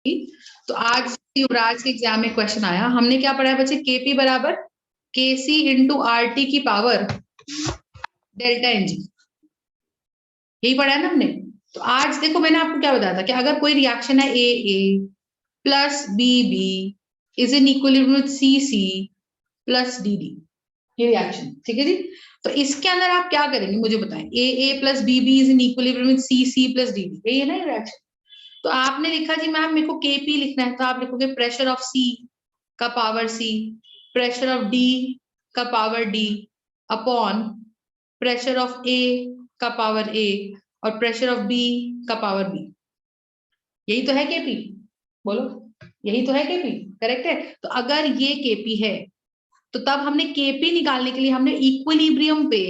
तो आज युवराज के एग्जाम में क्वेश्चन आया, हमने क्या पढ़ा है बच्चे, केपी बराबर केसी इंटू आरटी की पावर डेल्टा एनजी, यही पढ़ा है ना हमने। तो आज देखो मैंने आपको क्या बताया था कि अगर कोई रिएक्शन है A plus B is in equilibrium with C plus D, ये रिएक्शन, ठीक है जी। तो इसके अंदर आप क्या करेंगे मुझे बताएं, A plus B is in equilibrium with C plus D, यही है ना रिएक्शन। तो आपने लिखा जी मैम मेरे को केपी लिखना है, तो आप लिखोगे प्रेशर ऑफ सी का power C, pressure of D का power D upon pressure of A का पावर ए और प्रेशर ऑफ बी का पावर बी। यही तो है केपी, बोलो यही तो है केपी, करेक्ट है। तो अगर ये केपी है तो तब हमने केपी निकालने के लिए हमने इक्विलिब्रियम पे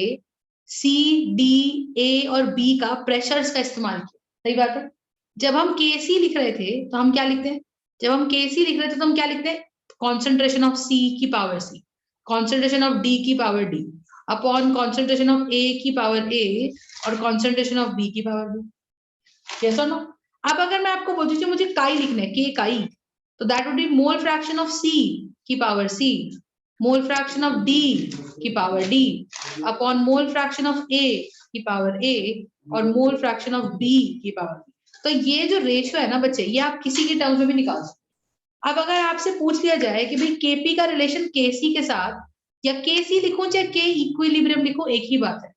सी डी ए और बी का प्रेशर्स का इस्तेमाल किया, सही बात है। जब हम केसी लिख रहे थे तो हम क्या लिखते हैं, जब हम केसी लिख रहे थे तो हम क्या लिखते हैं, कॉन्सेंट्रेशन ऑफ सी की power C, concentration of D की power D upon concentration of A की पावर ए और कॉन्सेंट्रेशन ऑफ बी की पावर बी। यस और नो। अब अगर मैं आपको बोलती हूँ मुझे काई लिखना है, के काई, तो that would be mole fraction of C की power C, mole fraction of D की power D upon mole fraction of A की पावर ए और मोल फ्रैक्शन ऑफ बी की पावर बी। तो ये जो रेशियो है ना बच्चे, ये आप किसी के टर्म्स में भी निकाल सकते। अब अगर आपसे पूछ लिया जाए कि भाई केपी का रिलेशन केसी के साथ, या केसी लिखूं चाहे के इक्विलिब्रियम लिखूं, एक ही बात है,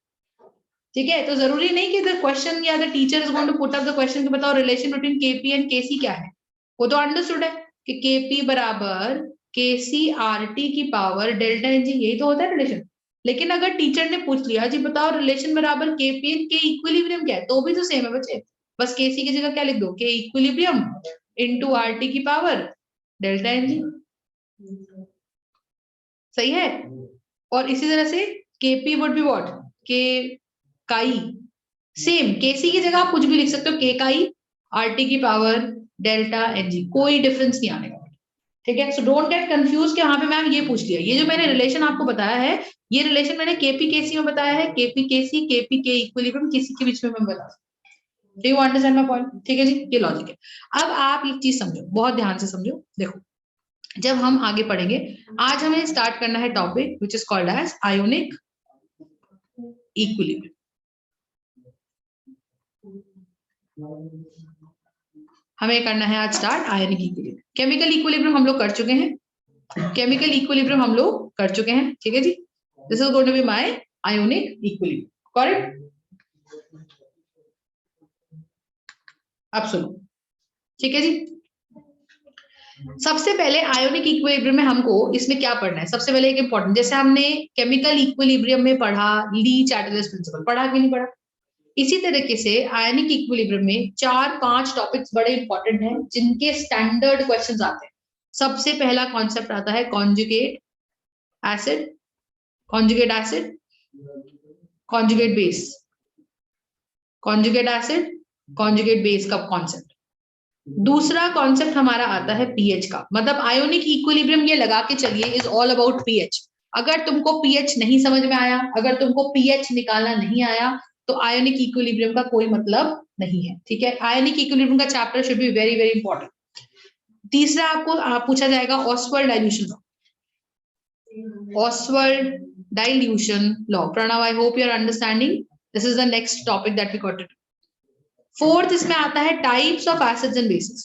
ठीक है। तो जरूरी नहीं कि द क्वेश्चन या the teacher is going to put up the question कि बताओ relation between KP and KC क्या है, वो तो अंडरस्टूड है कि केपी बराबर केसी आरटी की पावर डेल्टा एनजी, यही तो होता है रिलेशन। लेकिन अगर टीचर ने पूछ लिया जी बताओ रिलेशन बराबर केपी एंड के इक्विलिब्रियम क्या है, तो भी तो सेम है बच्चे, बस केसी की जगह क्या लिख दो, के इक्विलिब्रियम इनटू आरटी की पावर डेल्टा एनजी, सही है। और इसी तरह से केपी वुड बी व्हाट, के काई, सेम केसी की जगह आप कुछ भी लिख सकते हो, के काई आरटी की पावर डेल्टा एनजी, कोई डिफरेंस नहीं आने का, ठीक है। सो डोंट गेट कंफ्यूज कि यहाँ पे मैम ये पूछ लिया, ये जो मैंने रिलेशन आपको बताया है, ये रिलेशन मैंने केपी केसी में बताया है, केपी केसी केपी के इक्विलिब्रियम किसी के बीच में मैं बता, do you understand my point, ठीक है जी, ये लॉजिक है। अब आप एक चीज समझो, बहुत ध्यान से समझो, देखो जब हम आगे पढ़ेंगे, आज हमें स्टार्ट करना है topic which is called as ionic equilibrium. हमें करना है आज start ionic equilibrium. Chemical equilibrium हम लोग कर चुके हैं, केमिकल इक्विलिब्रियम हम लोग कर चुके हैं, ठीक है जी। This is going to be my ionic equilibrium, correct. अब सुनो, ठीक है जी। सबसे पहले आयोनिक इक्विलिब्रियम में हमको इसमें क्या पढ़ना है, सबसे पहले एक इंपॉर्टेंट, जैसे हमने केमिकल इक्विलिब्रियम में पढ़ा ली चैटलर्स प्रिंसिपल, पढ़ा कि नहीं पढ़ा, इसी तरीके से आयनिक इक्विलिब्रियम में 4-5 टॉपिक्स बड़े इंपॉर्टेंट हैं जिनके स्टैंडर्ड क्वेश्चंस आते हैं। सबसे पहला कॉन्सेप्ट आता है conjugate acid, conjugate acid, conjugate base, conjugate acid, conjugate base का कॉन्सेप्ट। दूसरा कॉन्सेप्ट हमारा आता है पीएच का, मतलब आयोनिक इक्विलिब्रियम ये लगा के चलिए इज ऑल अबाउट पीएच। अगर तुमको पीएच नहीं समझ में आया, अगर तुमको पीएच निकालना नहीं आया, तो आयोनिक इक्विलिब्रियम का कोई मतलब नहीं है, ठीक है। आयोनिक इक्विलिब्रियम का chapter should be very very important. तीसरा आपको पूछा जाएगा Ostwald dilution law, Ostwald dilution law. Pranav, I hope you are understanding, this is the next topic that we got to do. Fourth इसमें आता है types of acids and bases,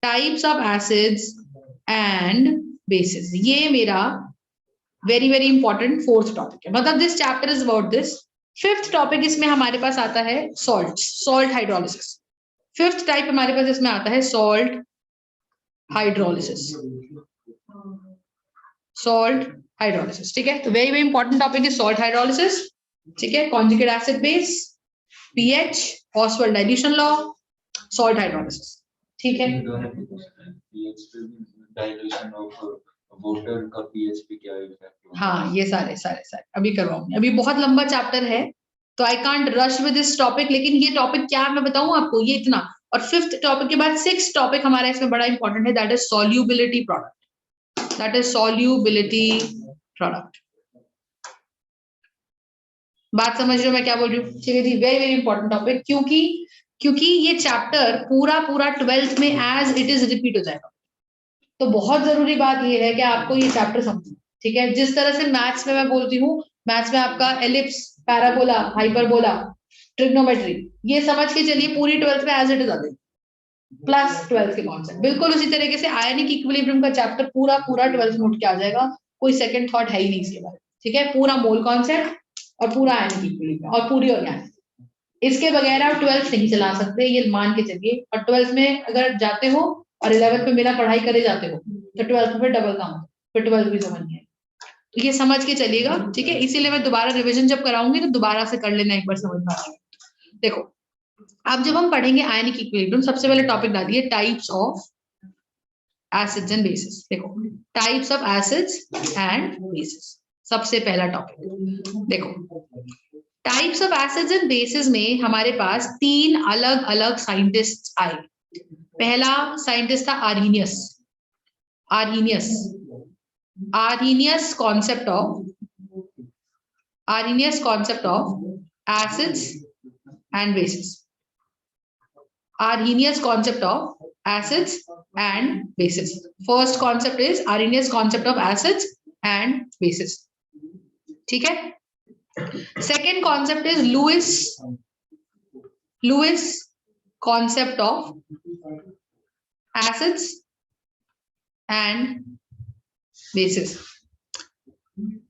types of acids and bases, ये मेरा very very important fourth topic है, मतलब this chapter is about this. Fifth topic इसमें हमारे पास आता है salt, salt hydrolysis. Fifth type हमारे पास इसमें आता है सॉल्ट हाइड्रोलिसिस, सॉल्ट हाइड्रोलिसिस, ठीक है। तो very very important topic is salt hydrolysis, ठीक है। Conjugate acid base, pH, Oswald dilution law, salt hydrolysis, ठीक है। डाइल्यूशन ऑफ वाटर का पीएच पे क्या इफेक्ट होता है? हाँ, ये सारे सारे सारे अभी करवाऊंगी, अभी बहुत लंबा चैप्टर है तो I can't rush with this topic, लेकिन ये टॉपिक क्या मैं बताऊं आपको, ये इतना। और फिफ्थ टॉपिक के बाद सिक्स्थ टॉपिक हमारा इसमें बड़ा इंपॉर्टेंट है, that is solubility product, that is solubility product. बात समझ रहे हो मैं क्या बोल रही हूँ, ठीक है जी, वेरी वेरी इंपॉर्टेंट टॉपिक, क्योंकि क्योंकि ये चैप्टर पूरा पूरा 12th में एज इट इज रिपीट हो जाएगा। तो बहुत जरूरी बात ये है कि आपको ये चैप्टर समझना, ठीक है। जिस तरह से मैथ्स में मैं बोलती हूँ, मैथ्स में आपका एलिप्स, पैराबोला, हाइपरबोला, ट्रिग्नोमेट्री, ये समझ के चलिए पूरी 12th में एज इट इज आ गई, प्लस 12th के कॉन्सेप्ट। बिल्कुल उसी तरीके से आयनिक इक्विलिब्रियम का चैप्टर पूरा पूरा 12th में उठ के आ जाएगा, कोई सेकंड थॉट है ही नहीं इसके बारे में, ठीक है। पूरा मोल कॉन्सेप्ट और पूरा आयनिक इक्विलिब्रियम और पूरी ऑर्गेनिक, इसके बगैर आप 12th नहीं चला सकते, ये मान के चलिए। और 12th में अगर जाते हो और 11th में बिना पढ़ाई करे जाते हो तो 12th में डबल काम, फिर 12th भी समझ नहीं आएगी। तो ये समझ के चलिएगा, ठीक है। इसीलिए मैं दोबारा रिवीजन जब कराऊंगी तो दोबारा से कर लेना, एक बार समझ में आ जाएगा। देखो अब जब हम पढ़ेंगे आयनिक इक्विलिब्रियम, सबसे पहले टॉपिक डालिए types of acids and bases. देखो types of acids and bases, सबसे पहला टॉपिक। देखो types of acids and bases में हमारे पास 3 अलग अलग साइंटिस्ट आए। पहला साइंटिस्ट था Arrhenius. Arrhenius concept of acids and basis. Arrhenius concept of acids and bases. First concept is Arrhenius concept of acids and bases. ठीक है। Second concept is Lewis concept of acids and bases.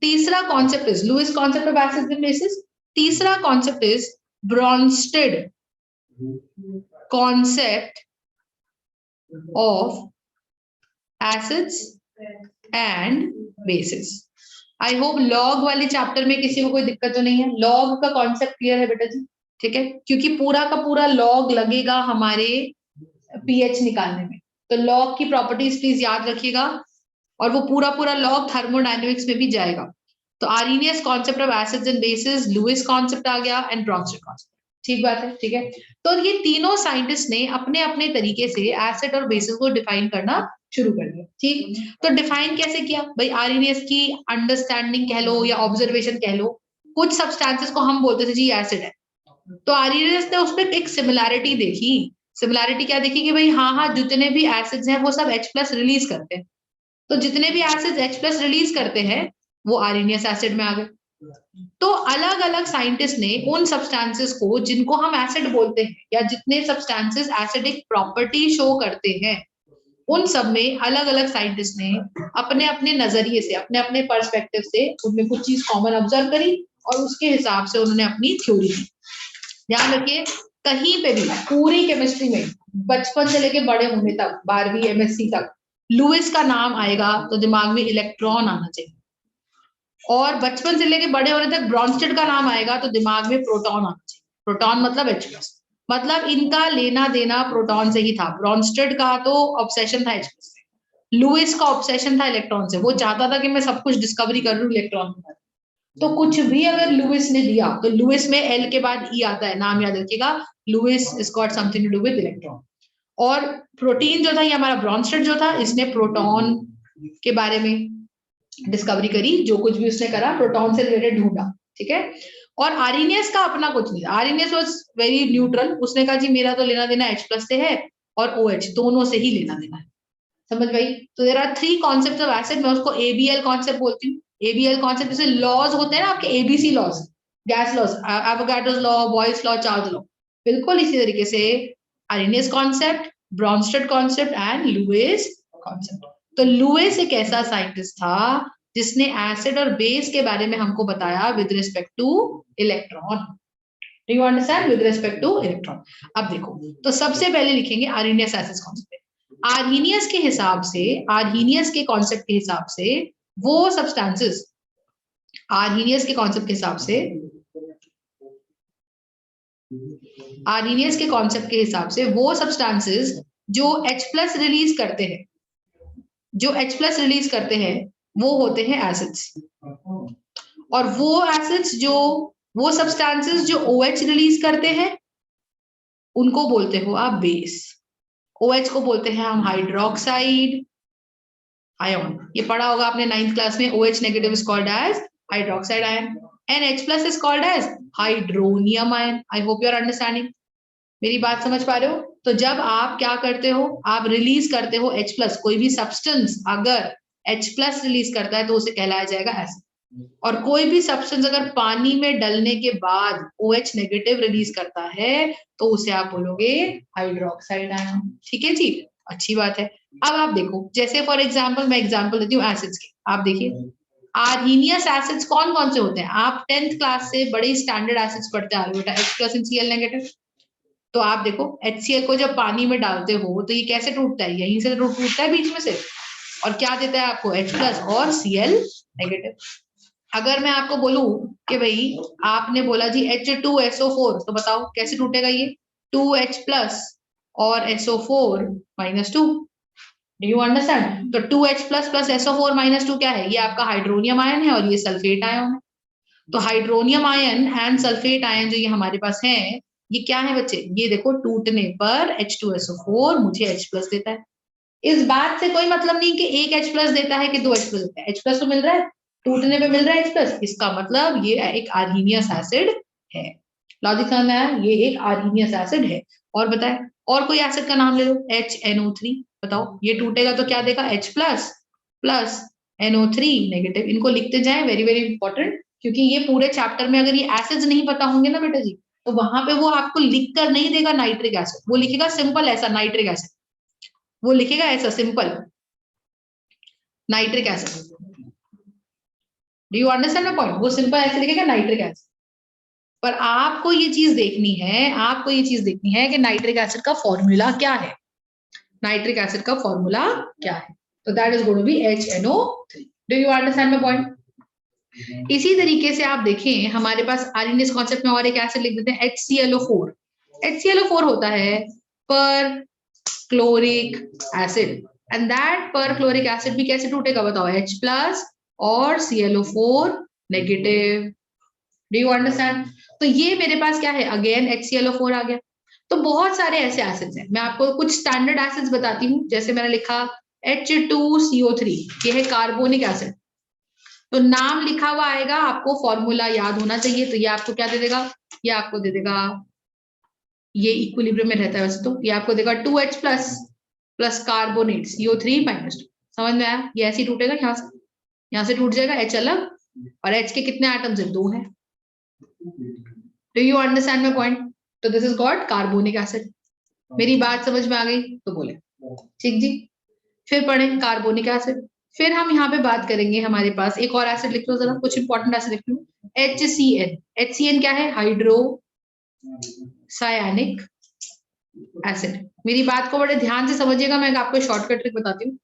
तीसरा concept is Lewis concept of acids and bases. तीसरा concept is Bronsted concept of acids and bases. I hope log वाले chapter में किसी को कोई दिक्कत तो नहीं है। लॉग का कॉन्सेप्ट क्लियर है बेटा जी, ठीक है। क्योंकि पूरा का पूरा लॉग लगेगा हमारे पीएच निकालने में, तो लॉग की प्रॉपर्टीज प्लीज याद रखिएगा, और वो पूरा पूरा लॉग थर्मोडायनेमिक्स में भी जाएगा। तो Arrhenius concept of acids and bases, Lewis concept आ गया एंड ब्रॉन्स्टेड कॉन्सेप्ट, ठीक बात है, ठीक है। तो ये तीनों साइंटिस्ट ने अपने अपने तरीके से एसिड और बेसिस को डिफाइन करना शुरू कर दिया, ठीक। तो डिफाइन कैसे किया भाई? आर्हीनियस की अंडरस्टैंडिंग कह लो या ऑब्जर्वेशन कह लो, कुछ सब्सटेंसेस को हम बोलते थे जी एसिड है, तो आर्हीनियस ने उसमें एक सिमिलैरिटी देखी। सिमिलैरिटी क्या देखी कि भाई हाँ जितने भी एसिड्स हैं वो सब H+ रिलीज करते हैं, तो जितने भी एसिड्स H+ रिलीज करते हैं वो आर्हीनियस एसिड में आ गए। तो अलग अलग साइंटिस्ट ने उन सब्सटेंसेस को जिनको हम एसिड बोलते हैं या जितने सब्सटेंसेस एसिडिक प्रॉपर्टी शो करते हैं, उन सब में अलग अलग साइंटिस्ट ने अपने अपने नजरिए से, अपने अपने पर्सपेक्टिव से उनमें कुछ चीज कॉमन ऑब्जर्व करी और उसके हिसाब से उन्होंने अपनी थ्योरी दी। ध्यान रखिए कहीं पे भी पूरी केमिस्ट्री में बचपन से लेके बड़े होने तक 12वीं MSc तक लुईस का नाम आएगा तो दिमाग में इलेक्ट्रॉन आना चाहिए, और बचपन से लेके बड़े होने तक ब्रॉन्स्टेड का नाम आएगा तो दिमाग में प्रोटॉन आना चाहिए। प्रोटॉन मतलब H+, मतलब इनका लेना देना प्रोटॉन से ही था। ब्रॉन्स्टेड का तो ऑब्सेशन था H+, लुईस का ऑब्सेशन था इलेक्ट्रॉन से, वो चाहता था कि मैं सब कुछ डिस्कवरी कर लूं इलेक्ट्रॉन के बारे में। तो कुछ भी अगर लुईस ने दिया तो लुईस में L के बाद E आता है, नाम याद रखिएगा, Lewis is got something to do with electron. और प्रोटीन जो था ये हमारा ब्रॉन्स्टेड जो था, इसने प्रोटॉन के बारे में डिस्कवरी करी, जो कुछ भी उसने करा प्रोटॉन से रिलेटेड ढूंढा, ठीक है। और आर्हीनियस का अपना कुछ नहीं, आर्हीनियस वाज वेरी न्यूट्रल, उसने कहा जी मेरा तो लेना देना H+ से है और OH दोनों से ही लेना देना है, समझ भाई। तो there are 3 concepts of acid, मैं उसको ABL कॉन्सेप्ट बोलती हूँ। ABL कॉन्सेप्ट जैसे लॉज होते हैं ना आपके ABC laws, gas laws, Avogadro's law, Boyle's law, Charles law, बिल्कुल इसी तरीके से Arrhenius concept, Bronsted concept and Lewis concept. तो लुईस एक ऐसा साइंटिस्ट था जिसने एसिड और बेस के बारे में हमको बताया with respect two electron. Do you understand? With respect two electron. अब देखो तो सबसे पहले लिखेंगे आर्हीनियस एसिड्स कॉन्सेप्ट। आर्हीनियस के हिसाब से, आर्हीनियस के कॉन्सेप्ट के हिसाब से वो सब्सटेंसेस, आर्हीनियस के कॉन्सेप्ट के हिसाब से, आर्हीनियस के कॉन्सेप्ट के हिसाब से वो सब्सटेंसेस जो H+ रिलीज करते हैं, जो H+ रिलीज करते हैं वो होते हैं एसिड्स, और वो एसिड्स जो, वो सब्सटेंसेस जो OH रिलीज करते हैं उनको बोलते हो आप बेस। OH को बोलते हैं हम हाइड्रोक्साइड आयन, ये पढ़ा होगा आपने 9th क्लास में। OH negative is called as hydroxide ion and H+ is called as hydronium ion. I hope you are understanding. मेरी बात समझ पा रहे हो? तो जब आप क्या करते हो, आप रिलीज करते हो H प्लस, कोई भी सब्सटेंस अगर H प्लस रिलीज करता है तो उसे कहलाया जाएगा एसिड। और कोई भी सब्सटेंस अगर पानी में डलने के बाद OH नेगेटिव रिलीज करता है तो उसे आप बोलोगे हाइड्रोक्साइड आयन। ठीक है जी, अच्छी बात है। अब आप देखो, जैसे फॉर एग्जांपल मैं एग्जांपल देती हूँ एसिड्स के। आप देखिए आर्हीनियस एसिड्स कौन कौन से होते हैं? आप 10th क्लास से बड़े स्टैंडर्ड एसिड्स पढ़ते आ रहे हो बेटा, H प्लस Cl नेगेटिव। तो आप देखो HCl को जब पानी में डालते हो तो ये कैसे टूटता है? यहीं से टूटता है बीच में से, और क्या देता है आपको? H प्लस और Cl नेगेटिव। अगर मैं आपको बोलूं कि भाई आपने बोला जी H2SO4, तो बताओ कैसे टूटेगा ये? 2H प्लस और SO4 minus 2। Do you understand? तो 2H plus plus SO4 minus 2 क्या है? ये आपका हाइड्रोनियम आयन है और ये सल्फेट आयन है। तो hydronium ion and sulphate ion जो ये हमारे पास है, ये क्या है बच्चे? ये देखो टूटने पर H2SO4 मुझे H प्लस देता है। इस बात से कोई मतलब नहीं कि एक H प्लस देता है कि दो H प्लस देता है। H प्लस तो मिल रहा है, टूटने पे मिल रहा है H प्लस, इसका मतलब ये एक आर्हीनियस एसिड है। लॉजिक समझ में आया? ये एक आर्हीनियस एसिड है। और बताए, और कोई एसिड का नाम ले लो, HNO3। बताओ ये टूटेगा तो क्या देगा? H plus plus NO3 negative. इनको लिखते जाए, वेरी वेरी इंपॉर्टेंट, क्योंकि ये पूरे चैप्टर में अगर ये एसिड्स नहीं पता होंगे ना बेटा जी, तो वहां पे वो आपको लिख कर नहीं देगा नाइट्रिक एसिड, वो लिखेगा सिंपल ऐसा नाइट्रिक एसिड, वो लिखेगा ऐसा simple nitric acid. Do you understand my point? वो सिंपल ऐसे लिखेगा नाइट्रिक एसिड। पर आपको ये चीज देखनी है, आपको ये चीज देखनी है कि नाइट्रिक एसिड का फॉर्मूला क्या है। नाइट्रिक एसिड का फॉर्मूला क्या है? तो that is going to be HNO3। Do you understand my point? इसी तरीके से आप देखें हमारे पास आर्हीनियस कॉन्सेप्ट में और एक एसिड लिख देते हैं HClO4। HClO4 होता है पर क्लोरिक एसिड, एंड दैट पर क्लोरिक एसिड भी कैसे टूटेगा बताओ? H प्लस और ClO4 negative. Do you understand? तो ये मेरे पास क्या है? अगेन HClO4 आ गया। तो बहुत सारे ऐसे एसिड्स हैं, मैं आपको कुछ स्टैंडर्ड एसिड्स बताती हूँ। जैसे मैंने लिखा H2CO3, ये है कार्बोनिक एसिड। तो नाम लिखा हुआ आएगा, आपको फॉर्मूला याद होना चाहिए। तो ये आपको क्या दे देगा? ये आपको दे देगा, ये इक्विलिब्रियम में रहता है वैसे तो, ये आपको देगा 2H plus plus carbonate CO3 minus 2। समझ में आया? ये ऐसे टूटेगा, यहाँ से टूट जाएगा, H अलग, और H के कितने एटम्स है? 2 है। Do you understand my point? तो this is called carbonic acid. मेरी बात समझ में आ गई तो बोले ठीक जी। फिर पढ़े कार्बोनिक एसिड। फिर हम यहाँ पे बात करेंगे, हमारे पास एक और एसिड लिख लो जरा, कुछ इंपॉर्टेंट एसिड लिख लो। HCN। HCN क्या है? Hydrocyanic acid. मेरी बात को बड़े ध्यान से समझिएगा, मैं आपको शॉर्टकट ट्रिक बताती हूँ।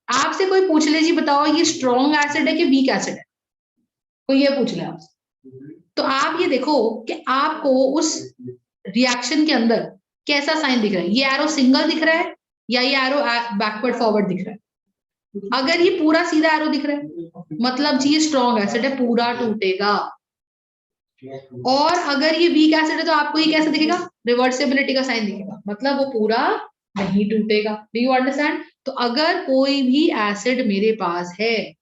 आपसे कोई पूछ ले जी बताओ ये स्ट्रॉन्ग एसिड है कि वीक एसिड है, कोई ये पूछ ले आपसे, तो आप ये देखो कि आपको उस रिएक्शन के अंदर कैसा साइन दिख रहा है। ये एरो सिंगल दिख रहा है या ये एरो बैकवर्ड फॉरवर्ड दिख रहा है? अगर ये पूरा सीधा एरो दिख रहा है मतलब जी ये स्ट्रॉन्ग एसिड है, पूरा टूटेगा। और अगर ये वीक एसिड है तो आपको ये कैसे दिखेगा? रिवर्सिबिलिटी का साइन दिखेगा, मतलब वो पूरा नहीं टूटेगा। Do you understand? तो अगर कोई भी एसिड मेरे पास है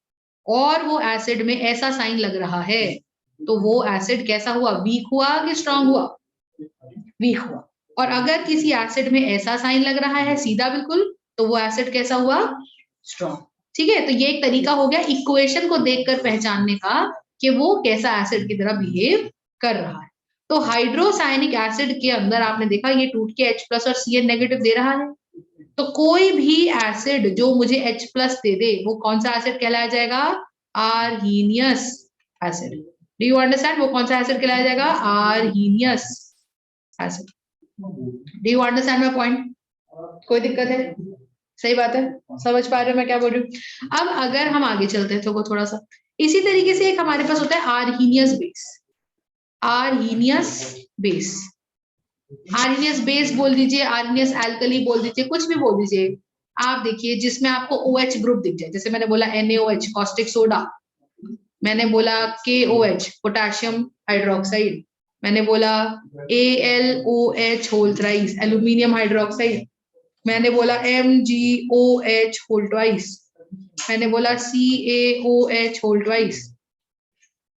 और वो एसिड में ऐसा साइन लग रहा है तो वो एसिड कैसा हुआ? वीक हुआ कि स्ट्रांग हुआ? वीक हुआ। और अगर किसी एसिड में ऐसा साइन लग रहा है सीधा बिल्कुल, तो वो एसिड कैसा हुआ? स्ट्रांग। ठीक है, तो ये एक तरीका हो गया इक्वेशन को देखकर पहचानने का कि वो कैसा एसिड की तरह बिहेव कर रहा है। तो हाइड्रोसायनिक एसिड के अंदर आपने देखा ये टूट के H प्लस और Cn नेगेटिव दे रहा है। तो कोई भी एसिड जो मुझे H प्लस दे दे वो कौन सा एसिड कहलाया जाएगा? Arrhenius acid. Do you understand? वो कौन सा एसिड कहलाया जाएगा? Arrhenius acid. Do you understand my point? कोई दिक्कत है? सही बात है, समझ पा रहे हो मैं क्या बोल रही हूँ? अब अगर हम आगे चलते हैं तो थोड़ा सा इसी तरीके से एक हमारे पास होता है Arrhenius base. Arrhenius base, Arrhenius base बोल दीजिए, आर्हीनियस एल्कली बोल दीजिए, कुछ भी बोल दीजिए। आप देखिए जिसमें आपको OH ग्रुप दिख जाए, जैसे मैंने बोला NaOH कॉस्टिक सोडा, मैंने बोला KOH पोटेशियम हाइड्रोक्साइड, मैंने बोला AlOH whole thrice aluminium hydroxide, मैंने बोला MgOH होल ट्वाइस, मैंने बोला CaOH whole twice.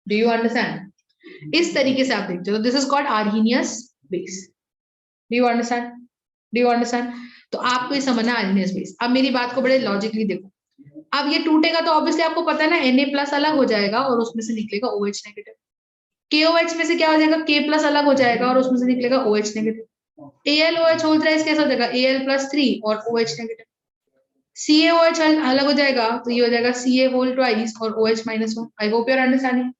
Do you understand? इस तरीके से आप देखते हो, this is called Arrhenius base. Do you understand? तो आपको ये समझना आर्हीनियस बेस। अब मेरी बात को बड़े लॉजिकली देखो, अब ये टूटेगा तो ऑब्वियसली आपको पता है ना Na+ अलग हो जाएगा और उसमें से निकलेगा OH नेगेटिव। KOH में से क्या हो जाएगा, K+ अलग हो जाएगा और उसमें से निकलेगा OH negative. AlOH whole thrice कैसा हो जाएगा, Al+3 और OH नेगेटिव। CaOH अलग हो जाएगा तो ये हो जाएगा Ca होल ट्वाइस और OH-1। I hope you are understanding.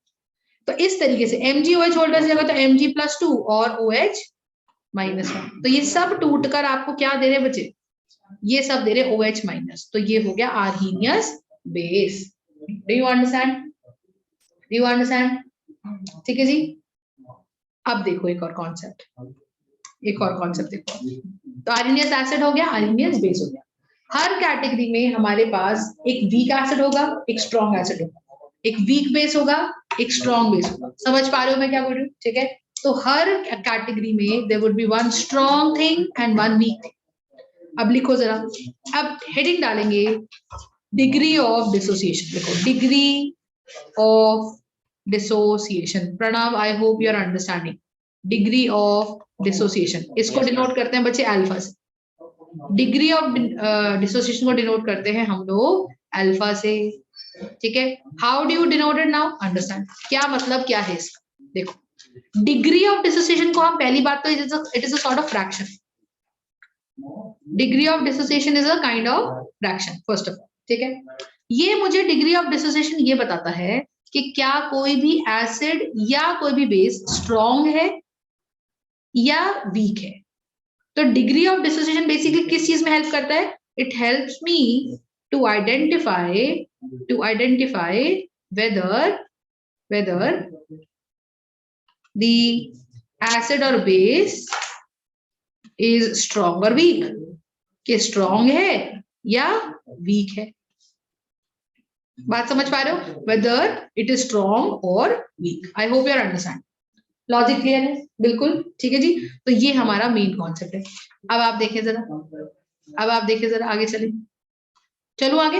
तो इस तरीके से MgOH होल ट्वाइस जाएगा तो Mg+2 और OH-1। तो ये सब टूटकर आपको क्या दे रहे बच्चे, ये सब दे रहे OH-। तो ये हो गया Arrhenius base. Do you understand? ठीक है जी। अब देखो एक और कॉन्सेप्ट देखो। तो आर्हीनियस एसिड हो गया, आर्हीनियस बेस हो गया। हर कैटेगरी में हमारे पास एक वीक एसिड होगा, एक स्ट्रॉन्ग एसिड होगा, एक वीक बेस होगा, एक स्ट्रॉन्ग बेस होगा। समझ पा रहे हो मैं क्या बोल रही हूँ? ठीक है। तो हर कैटेगरी में there would be one strong thing and one weak thing. अब लिखो जरा, अब हेडिंग डालेंगे डिग्री ऑफ डिसोसिएशन। देखो degree of dissociation, Pranav I hope you are understanding. Degree of dissociation इसको डिनोट करते हैं बच्चे अल्फा से। डिग्री ऑफ डिसोसिएशन को डिनोट करते हैं हम लोग अल्फा से। ठीक है, how do you denote it now? Understand क्या मतलब क्या है इसका। देखो डिग्री ऑफ डिसोसिएशन को हम पहली बात तो it is a sort of fraction. Degree of dissociation is a kind of fraction first of all. ठीक है, ये मुझे डिग्री ऑफ डिसोसिएशन ये बताता है कि क्या कोई भी एसिड या कोई भी बेस स्ट्रॉन्ग है या वीक है। तो डिग्री ऑफ डिसोसिएशन बेसिकली किस चीज में हेल्प करता है? It helps me to identify whether the acid or base is strong or weak, कि स्ट्रॉन्ग है या वीक है। बात समझ पा रहे हो? वेदर इट इज स्ट्रॉन्ग और weak. I hope you are understand. Logic clear है? बिल्कुल ठीक है जी। तो ये हमारा मेन कॉन्सेप्ट है। अब आप देखें जरा, आगे चले, चलो आगे।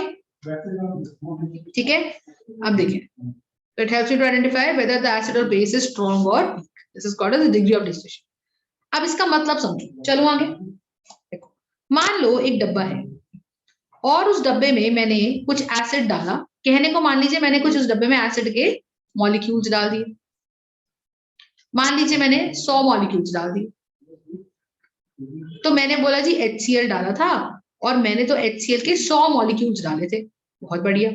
ठीक है, अब देखें, it helps you to identify whether the acid और बेस इज स्ट्रॉन्ग और weak. This is called as the degree of dissociation. अब इसका मतलब समझो, चलो आगे देखो। मान लो एक डब्बा है और उस डब्बे में मैंने कुछ एसिड डाला। कहने को मान लीजिए मैंने कुछ उस डब्बे में एसिड के मॉलिक्यूल्स डाल दिए। मान लीजिए मैंने 100 मॉलिक्यूल्स डाल दिए। तो मैंने बोला जी HCl डाला था और मैंने तो HCl के 100 मॉलिक्यूल्स डाले थे। बहुत बढ़िया।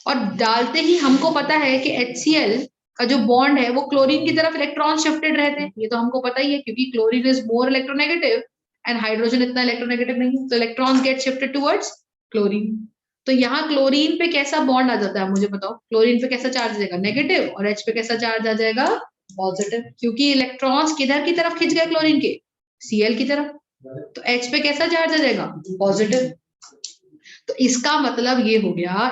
और डालते ही हमको पता है कि HCl का जो बॉन्ड है वो क्लोरीन की तरफ इलेक्ट्रॉन शिफ्टेड रहते हैं। ये तो हमको पता ही है क्योंकि chlorine is more electronegative and hydrogen इतना इलेक्ट्रोनेगेटिव नहीं है। तो electrons get shifted towards chlorine. तो यहाँ क्लोरीन पे कैसा बॉन्ड आ जाता है मुझे बताओ? क्लोरीन पे कैसा चार्ज आ जाएगा? नेगेटिव। और H पे कैसा चार्ज आ जाएगा? पॉजिटिव। क्योंकि इलेक्ट्रॉन्स किधर की तरफ खिंच गए क्लोरीन के? Cl की तरफ। तो H पे कैसा चार्ज आ जाएगा? पॉजिटिव। तो इसका मतलब ये हो गया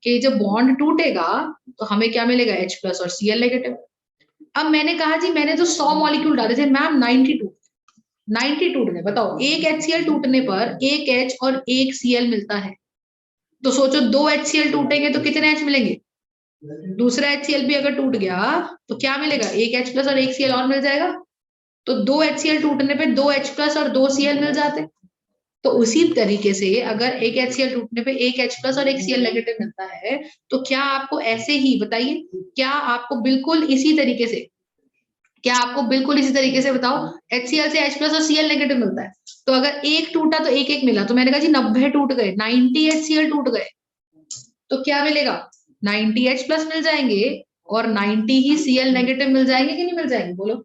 कि जब बॉन्ड टूटेगा तो हमें क्या मिलेगा? H+ और Cl नेगेटिव। अब मैंने कहा जी मैंने तो 100 मॉलिक्यूल डाले थे मैम, 90 टूट गए। बताओ एक HCl टूटने पर एक H और एक Cl मिलता है। तो सोचो 2 HCl टूटेंगे तो कितने H मिलेंगे? दूसरा HCl भी अगर टूट गया तो क्या मिलेगा? एक H+ और एक Cl और मिल जाएगा। तो 2 HCl टूटने पे 2 H+ और 2 Cl मिल जाते। तो उसी तरीके से अगर एक HCl टूटने पे एक H+ और एक Cl नेगेटिव मिलता है तो क्या आपको ऐसे ही बताइए, क्या आपको बिल्कुल इसी तरीके से बताओ HCl से H+ और Cl नेगेटिव मिलता है। तो अगर एक टूटा तो एक एक मिला। तो मैंने कहा जी 90 टूट गए, 90 HCl टूट गए तो क्या मिलेगा? 90 H+ मिल जाएंगे और 90 ही Cl नेगेटिव मिल जाएंगे कि नहीं मिल जाएंगे? बोलो,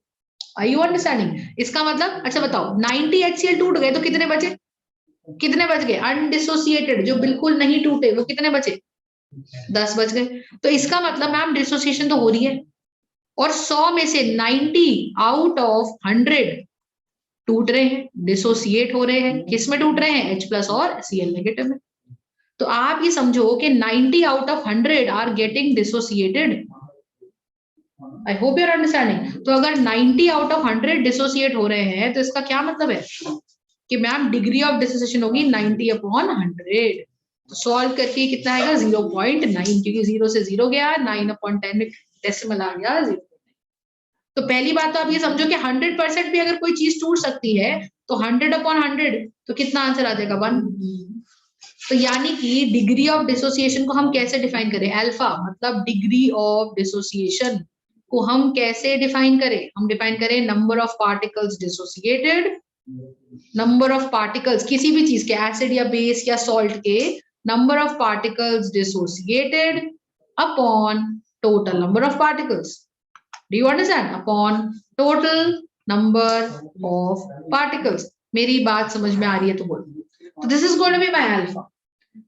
आर यू अंडरस्टैंडिंग? इसका मतलब अच्छा बताओ 90 HCl टूट गए तो कितने बचे? अनडिसोसिएटेड जो बिल्कुल नहीं टूटे वो कितने बचे? 10 बच गए। तो इसका मतलब मैम डिसोसिएशन तो हो रही है और 100 में से 90 आउट ऑफ 100 टूट रहे हैं, डिसोसिएट हो रहे हैं। किस में टूट रहे हैं? H+ और Cl नेगेटिव में। तो आप ये समझो कि 90 out of 100 are getting dissociated. I hope you are understanding. तो अगर 90 आउट ऑफ 100 डिसोसिएट हो रहे हैं तो इसका क्या मतलब है कि मैम डिग्री ऑफ डिसोसिएशन होगी 90/100। तो सॉल्व करके कितना आएगा? 0.9, क्योंकि 0 से 0 गया, 9/10 में डेसिमल आ गया 0. तो पहली बात तो आप ये समझो कि 100% भी अगर कोई चीज टूट सकती है तो 100/100 तो कितना आंसर आ जाएगा 1। तो यानी कि डिग्री ऑफ डिसोसिएशन को हम कैसे डिफाइन करें, अल्फा मतलब डिग्री ऑफ डिसोसिएशन को हम कैसे डिफाइन करें, हम डिफाइन करें number of particles dissociated, number of particles किसी भी चीज के, एसिड या बेस या सॉल्ट के number of particles dissociated upon total number of particles. Do you understand? Upon total number of particles. मेरी बात समझ में आ रही है तो बोलो। तो this is going to be my alpha.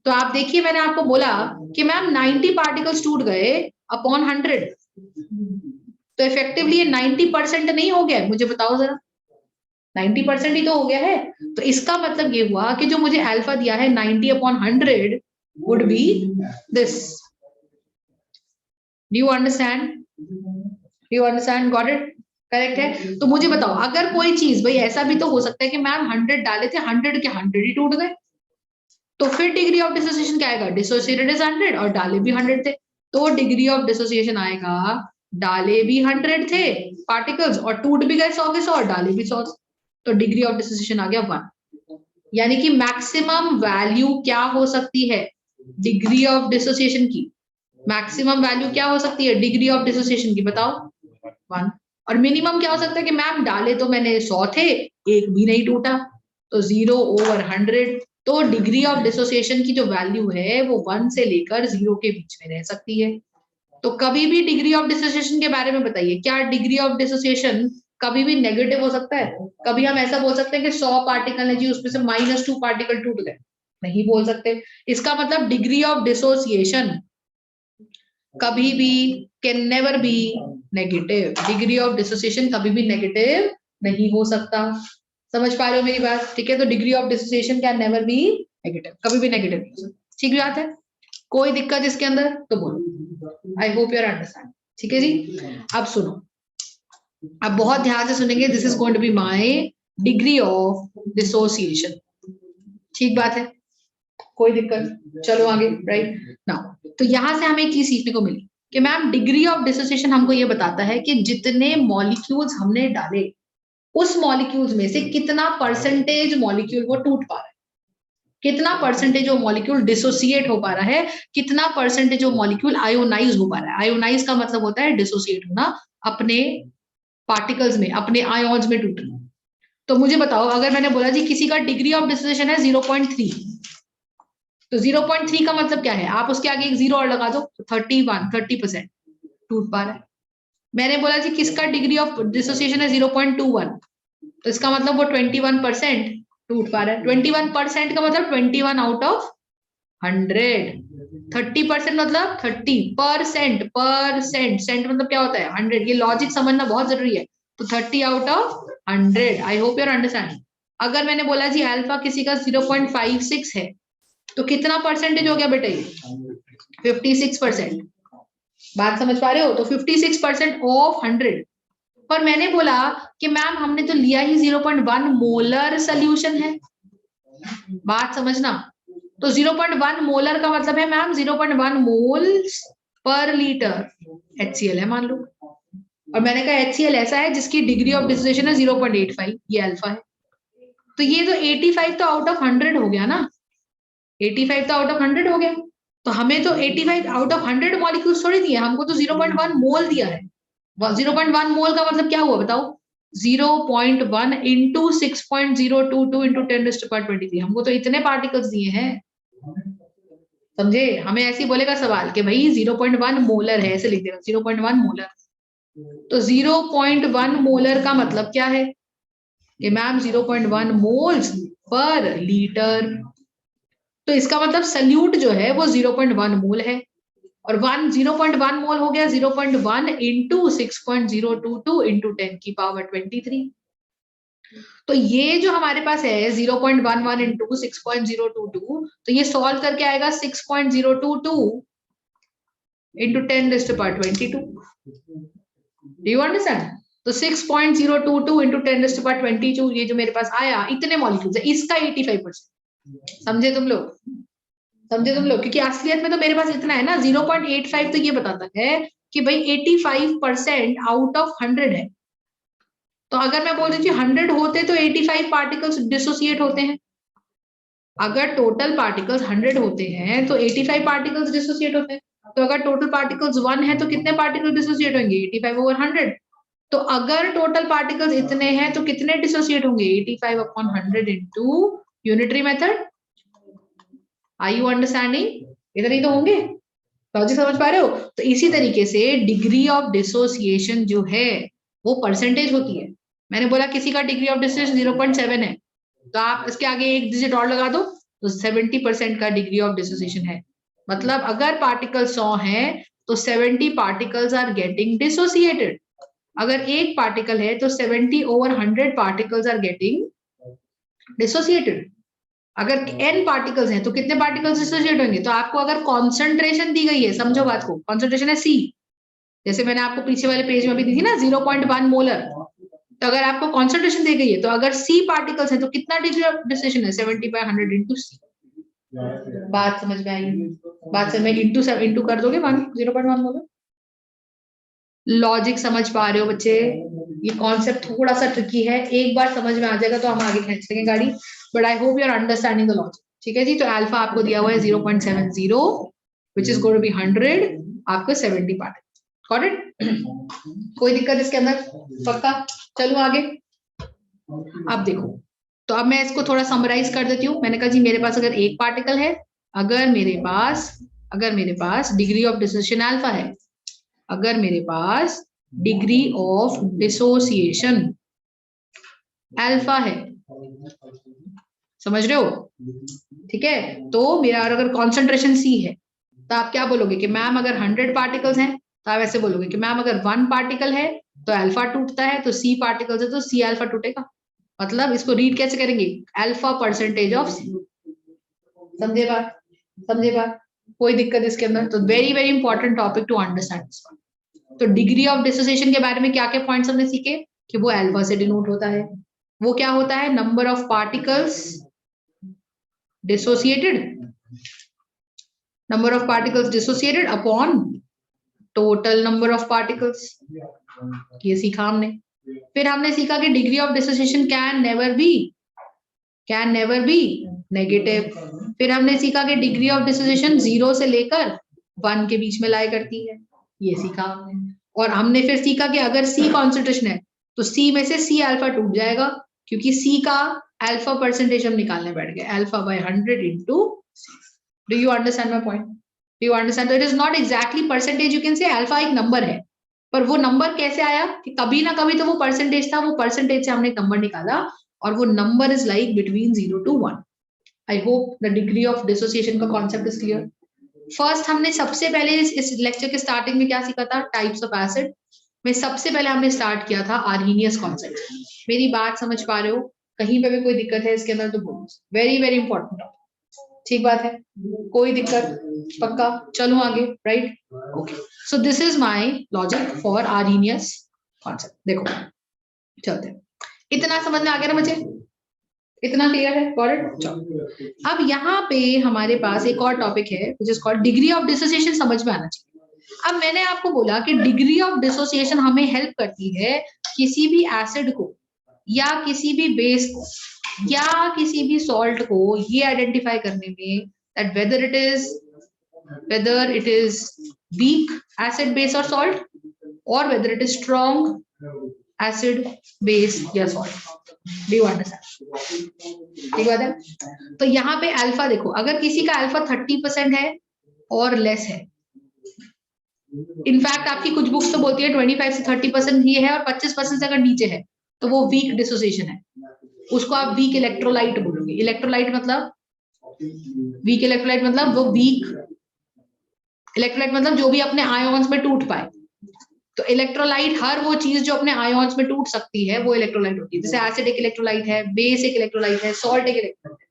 तो आप देखिए मैंने आपको बोला कि मैम 90 पार्टिकल्स टूट गए अपॉन 100, तो इफेक्टिवली ये 90% नहीं हो गया, मुझे बताओ जरा। 90% ही तो हो गया है। तो इसका मतलब ये हुआ कि जो मुझे अल्फा दिया है 90/100 would be this. Do you understand? Do you understand? Got it? Correct है। तो मुझे बताओ अगर कोई चीज, भाई ऐसा भी तो हो सकता है कि मैम 100 डाले थे, 100 के 100 ही टूट गए, तो फिर डिग्री ऑफ डिसोसिएशन क्या आएगा? डिसोसिएटेड इज 100 और डाले भी 100 थे, तो डिग्री ऑफ डिसोसिएशन आएगा डाले भी 100 थे पार्टिकल्स और टूट भी गए 100 के 100 और डाले भी 100, तो डिग्री ऑफ डिसोसिएशन आ गया 1। यानी कि मैक्सिमम वैल्यू क्या हो सकती है डिग्री ऑफ डिसोसिएशन की? मैक्सिमम वैल्यू क्या हो सकती है डिग्री ऑफ डिसोसिएशन की? बताओ 1। और मिनिमम क्या हो सकता है कि मैम डाले तो मैंने 100 थे, एक भी नहीं टूटा, तो 0/100। तो डिग्री ऑफ डिसोसिएशन की जो वैल्यू है वो 1 से लेकर 0 के बीच में रह सकती है। तो कभी भी डिग्री ऑफ डिसोसिएशन के बारे में बताइए, क्या डिग्री ऑफ डिसोसिएशन कभी भी नेगेटिव हो सकता है? कभी हम ऐसा बोल सकते हैं कि 100 पार्टिकल है जी, उसमें से -2 पार्टिकल टूट गए? नहीं बोल सकते। इसका मतलब डिग्री ऑफ डिसोसिएशन कभी भी can never be negative. Degree of dissociation कभी भी नेगेटिव नहीं हो सकता। समझ पा रहे हो मेरी बात? ठीक है, तो degree of dissociation can never be negative, कभी भी नेगेटिव नहीं हो सकता। ठीक बात है? कोई दिक्कत इसके अंदर तो बोलो। I hope you are understand. ठीक है जी। अब सुनो, अब बहुत ध्यान से सुनेंगे। This is going to be my degree of dissociation. ठीक बात है? कोई दिक्कत? चलो आगे। राइट नाउ, तो यहां से हमें एक चीज सीखने को मिली कि मैम डिग्री ऑफ डिसोसिएशन हमको ये बताता है कि जितने मॉलिक्यूल्स हमने डाले उस मॉलिक्यूल्स में से कितना परसेंटेज मॉलिक्यूल वो टूट पा रहा है, कितना परसेंटेज वो मॉलिक्यूल डिसोसिएट हो पा रहा है, कितना परसेंटेज वो मॉलिक्यूल आयोनाइज हो पा रहा है। आयोनाइज का मतलब होता है डिसोसिएट होना, अपने पार्टिकल्स में, अपने आयोन्स में टूटना। तो मुझे बताओ, अगर मैंने बोला जी किसी का डिग्री ऑफ डिसोसिएशन है 0.3, तो 0.3 का मतलब क्या है? आप उसके आगे एक 0 और लगा दो, 30% टूट पा रहा है। मैंने बोला जी किसका डिग्री ऑफ डिसोसिएशन है 0.21, तो इसका मतलब वो 21% टूट पा रहा है। 21% का मतलब 21 आउट ऑफ 100। 30% मतलब 30%, सेंट मतलब क्या होता है? 100। ये लॉजिक समझना बहुत जरूरी है। तो 30 out of 100। I hope you are understanding. अगर मैंने बोला जी अल्फा किसी का 0.56 है, तो कितना परसेंटेज हो गया बेटा ये? 56%। बात समझ पा रहे हो? तो 56% ऑफ 100। पर मैंने बोला कि मैम हमने तो लिया ही 0.1 मोलर सोल्यूशन है। बात समझना, तो 0.1 मोलर का मतलब है ma'am 0.1 moles per litre HCl है मान लो। और मैंने कहा HCl ऐसा है जिसकी डिग्री ऑफ डिसोसिएशन है 0.85, ये अल्फा है। तो ये तो 85 तो आउट ऑफ 100 हो गया ना, 85 तो आउट ऑफ 100 हो गया। तो हमें तो 85 आउट ऑफ 100 मॉलिक्यूल्स थोड़ी दिए, हमको तो 0.1 मोल दिया है। 0.1 मोल का मतलब क्या हुआ बताओ? 0.1 इंटू 6.022 इंटू 10⁻23। हमको तो इतने पार्टिकल्स दिए हैं। समझे? हमें ऐसे ही बोलेगा सवाल कि भाई 0.1 मोलर है, ऐसे लिख देना 0.1 मोलर। तो 0.1 मोलर का मतलब क्या है कि मैम 0.1 मोल्स पर लीटर। तो इसका मतलब सल्यूट जो है वो 0.1 मोल है, और 0.1 मोल हो गया 0.1 इंटू 6.022 इंटू 10⁻23। तो ये जो हमारे पास है 0.11 इंटू 6.022, तो ये सॉल्व करके आएगा 6.022 इंटू 10⁻22। Do you understand? तो 6.022 इंटू 10⁻22 ये जो मेरे पास आया, इतने मॉलिक्यूल्स है, इसका 85%। समझे तुम लोग? समझे तुम लोग? क्योंकि असलियत में तो मेरे पास इतना है ना, 0.85 तो ये बताता है कि भाई 85% आउट ऑफ 100 है। तो अगर मैं बोल रही थी 100 होते तो 85 पार्टिकल्स डिसोसिएट होते हैं। अगर टोटल पार्टिकल्स 100 होते हैं तो 85 पार्टिकल्स डिसोसिएट होते हैं। तो अगर टोटल पार्टिकल्स 1 है तो कितने पार्टिकल डिसोसिएट होंगे? 85 ओवर 100। तो अगर टोटल पार्टिकल्स इतने हैं तो कितने डिसोसिएट होंगे? 85 upon 100 into unitary method. Are you understanding? इधर ही तो होंगे, लॉजिक समझ पा रहे हो? तो इसी तरीके से डिग्री ऑफ डिसोसिएशन जो है वो परसेंटेज होती है। मैंने बोला किसी का डिग्री ऑफ डिसोसिएशन 0.7 है, तो आप इसके आगे एक डिजिट और लगा दो तो 70% का डिग्री ऑफ डिसोसिएशन है। मतलब अगर पार्टिकल 100 है तो 70 पार्टिकल्स आर गेटिंग डिसोसिएटेड। अगर एक पार्टिकल है तो 70 over 100 particles are getting dissociated. अगर n पार्टिकल्स हैं तो कितने पार्टिकल्स डिसोसिएट होंगे? तो आपको अगर कॉन्सेंट्रेशन दी गई है, समझो बात को, कॉन्सेंट्रेशन है C, जैसे मैंने आपको पीछे वाले पेज में भी दी थी ना 0.1 मोलर। तो अगर आपको कॉन्सेंट्रेशन दी गई है तो अगर C पार्टिकल्स है तो कितना डिग्री ऑफ डिसोसिएशन है? 70/100 इंटू C। बात समझ में आई? बात समझ में इंटू कर दोगे 0.1 मोलर। लॉजिक समझ पा रहे हो बच्चे? ये कॉन्सेप्ट थोड़ा सा ट्रिकी है, एक बार समझ में आ जाएगा तो हम आगे खींच लेंगे गाड़ी, but I hope you are understanding the logic. ठीक है जी, तो अल्फा आपको दिया हुआ है 0.70 which is going to be 100, आपको 70 पार्टिकल्स। Got it? कोई दिक्कत इसके अंदर? पक्का? चलो आगे। अब देखो, तो अब मैं इसको थोड़ा समराइज कर देती हूँ। मैंने कहा जी मेरे पास अगर एक पार्टिकल है, अगर मेरे पास डिग्री ऑफ डिसोसिएशन अल्फा है, अगर मेरे पास डिग्री ऑफ डिसोसिएशन अल्फा है, समझ रहे हो? ठीक है, तो मेरा अगर कॉन्सेंट्रेशन C है तो आप क्या बोलोगे कि मैम अगर 100 पार्टिकल्स हैं तो आप ऐसे बोलोगे कि मैम अगर 1 पार्टिकल है तो अल्फा टूटता है, तो C पार्टिकल्स है तो C अल्फा टूटेगा। मतलब इसको रीड कैसे करेंगे? Alpha percentage of C। समझे बात? समझे बात? कोई दिक्कत इसके अंदर? तो very very important topic to understand this one. तो डिग्री ऑफ डिसोसिएशन के बारे में क्या क्या पॉइंट्स हमने सीखे कि वो अल्फा से डिनोट होता है। वो क्या होता है? Number of particles dissociated, number of particles dissociated upon total number of particles. ये सीखा हमने। फिर हमने सीखा कि degree of dissociation can never be negative. फिर हमने सीखा कि डिग्री ऑफ डिसोसिएशन 0 से लेकर 1 के बीच में लाई करती है। ये सीखा हमने। और हमने फिर सीखा कि अगर C कॉन्सेंट्रेशन है तो C में से C अल्फा टूट जाएगा, क्योंकि C का अल्फा परसेंटेज हम निकालने बैठ गए, alpha by 100 into. Do you understand my point? Do you understand? It is not exactly percentage, you can say alpha एक नंबर है, पर वो नंबर कैसे आया कि कभी ना कभी तो वो परसेंटेज था, वो परसेंटेज से हमने एक नंबर निकाला और वो number is like between 0 to 1। I hope the degree of dissociation का कॉन्सेप्ट इज क्लियर। फर्स्ट हमने सबसे पहले इस लेक्चर के स्टार्टिंग में क्या सीखा था? टाइप्स ऑफ एसिड में सबसे पहले हमने स्टार्ट किया था आर्हीनियस कॉन्सेप्ट। मेरी बात समझ पा रहे हो? कहीं पे भी कोई दिक्कत है इसके अंदर तो बोलो। वेरी वेरी इंपॉर्टेंट, ठीक बात है? कोई दिक्कत? पक्का? चलो आगे, right? Okay, so this is my logic for Arrhenius concept. देखो चलते हैं, इतना समझ में आ गया ना मुझे? इतना क्लियर है? Got it? चलो अब यहाँ पे हमारे पास एक और टॉपिक है which is called degree of dissociation. समझ में आना चाहिए। अब मैंने आपको बोला कि डिग्री ऑफ डिसोसिएशन हमें हेल्प करती है किसी भी एसिड को या किसी भी बेस को या किसी भी सॉल्ट को ये आइडेंटिफाई करने में that whether it is weak acid base or salt or whether it is strong acid base या salt। Do you understand? ठीक बात है? तो यहाँ पे अल्फा देखो, अगर किसी का अल्फा 30% है और लेस है, इनफैक्ट आपकी कुछ बुक्स तो बोलती है 25 से 30% ही है और 25% से अगर नीचे है तो वो वीक डिसोसिएशन है। उसको आप वीक इलेक्ट्रोलाइट बोलोगे। इलेक्ट्रोलाइट मतलब वीक इलेक्ट्रोलाइट मतलब वो वीक इलेक्ट्रोलाइट मतलब जो भी अपने आयोन्स में टूट पाए। तो इलेक्ट्रोलाइट हर वो चीज जो अपने आयोन्स में टूट सकती है वो इलेक्ट्रोलाइट होती है। जैसे एसिड एक इलेक्ट्रोलाइट है, बेस एक इलेक्ट्रोलाइट है, सॉल्ट एक इलेक्ट्रोलाइट है।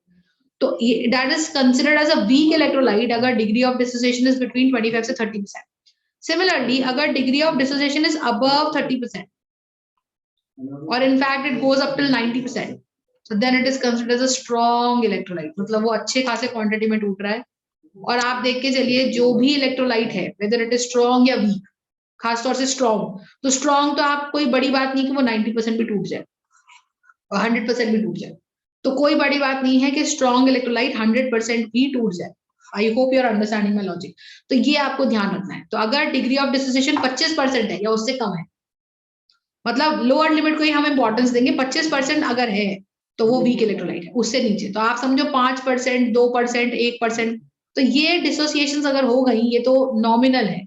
तो that is considered as a weak electrolyte अगर degree of dissociation is between 25 से 30%। सिमिलरली अगर degree of dissociation is above 30% और in fact it goes up till 90%, so then it is considered as a strong electrolyte। मतलब वो अच्छे खासे quantity में टूट रहा है। और आप देख के चलिए जो भी इलेक्ट्रोलाइट है whether it is strong या weak, खासतौर से स्ट्रॉन्ग। तो स्ट्रॉन्ग तो आप कोई बड़ी बात नहीं कि वो 90% भी टूट जाए और 100% भी टूट जाए, तो कोई बड़ी बात नहीं है कि स्ट्रॉन्ग इलेक्ट्रोलाइट 100% भी टूट जाए। I hope you are understanding my logic. तो ये आपको ध्यान रखना है। तो अगर डिग्री ऑफ डिसोसिएशन 25% है या उससे कम है, मतलब लोअर लिमिट को ही हम इंपॉर्टेंस देंगे, 25% अगर है तो वो वीक इलेक्ट्रोलाइट है, उससे नीचे तो आप समझो 5%, 2%, 1%, तो ये डिसोसिएशंस अगर हो गई, ये तो नॉमिनल है,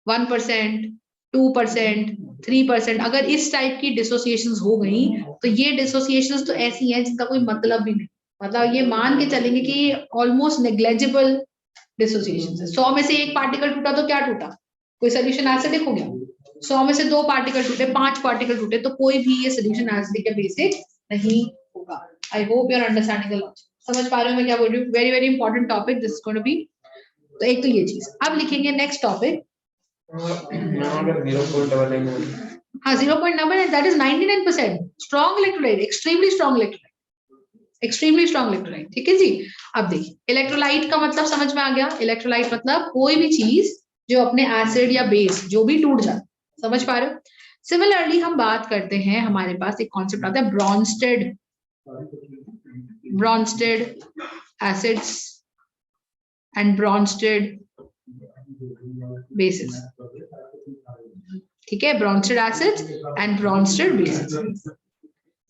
1%, 2%, 3%, अगर इस टाइप की डिसोसिएशंस हो गई तो ये डिसोसिएशंस तो ऐसी हैं जिनका कोई मतलब भी नहीं, मतलब ये मान के चलेंगे कि ऑलमोस्ट नेग्लेजिबल डिसोसिएशंस है। 100 में से एक पार्टिकल टूटा तो क्या टूटा, कोई सोल्यूशन एसिडिक हो गया। 100 में से 2 पार्टिकल टूटे, 5 पार्टिकल टूटे, तो कोई भी ये सोल्यूशन एसिडिक या बेसिक नहीं होगा। I hope you are understanding the logic. समझ पा रहे हो मैं क्या बोल रही हूँ? Very very important topic this is going to be. तो एक तो ये चीज, अब लिखेंगे नेक्स्ट टॉपिक। हाँ 0.9 that is 99% strong electrolyte, extremely strong electrolyte, extremely strong electrolyte. ठीक है जी। अब देखिए इलेक्ट्रोलाइट का मतलब समझ में आ गया। इलेक्ट्रोलाइट मतलब कोई भी चीज जो अपने एसिड या बेस जो भी टूट जाए, समझ पा रहे हो? सिमिलरली हम बात करते हैं, हमारे पास एक कॉन्सेप्ट आता है Bronsted, Bronsted acids and Bronsted bases. ठीक है, Bronsted acids and Bronsted bases.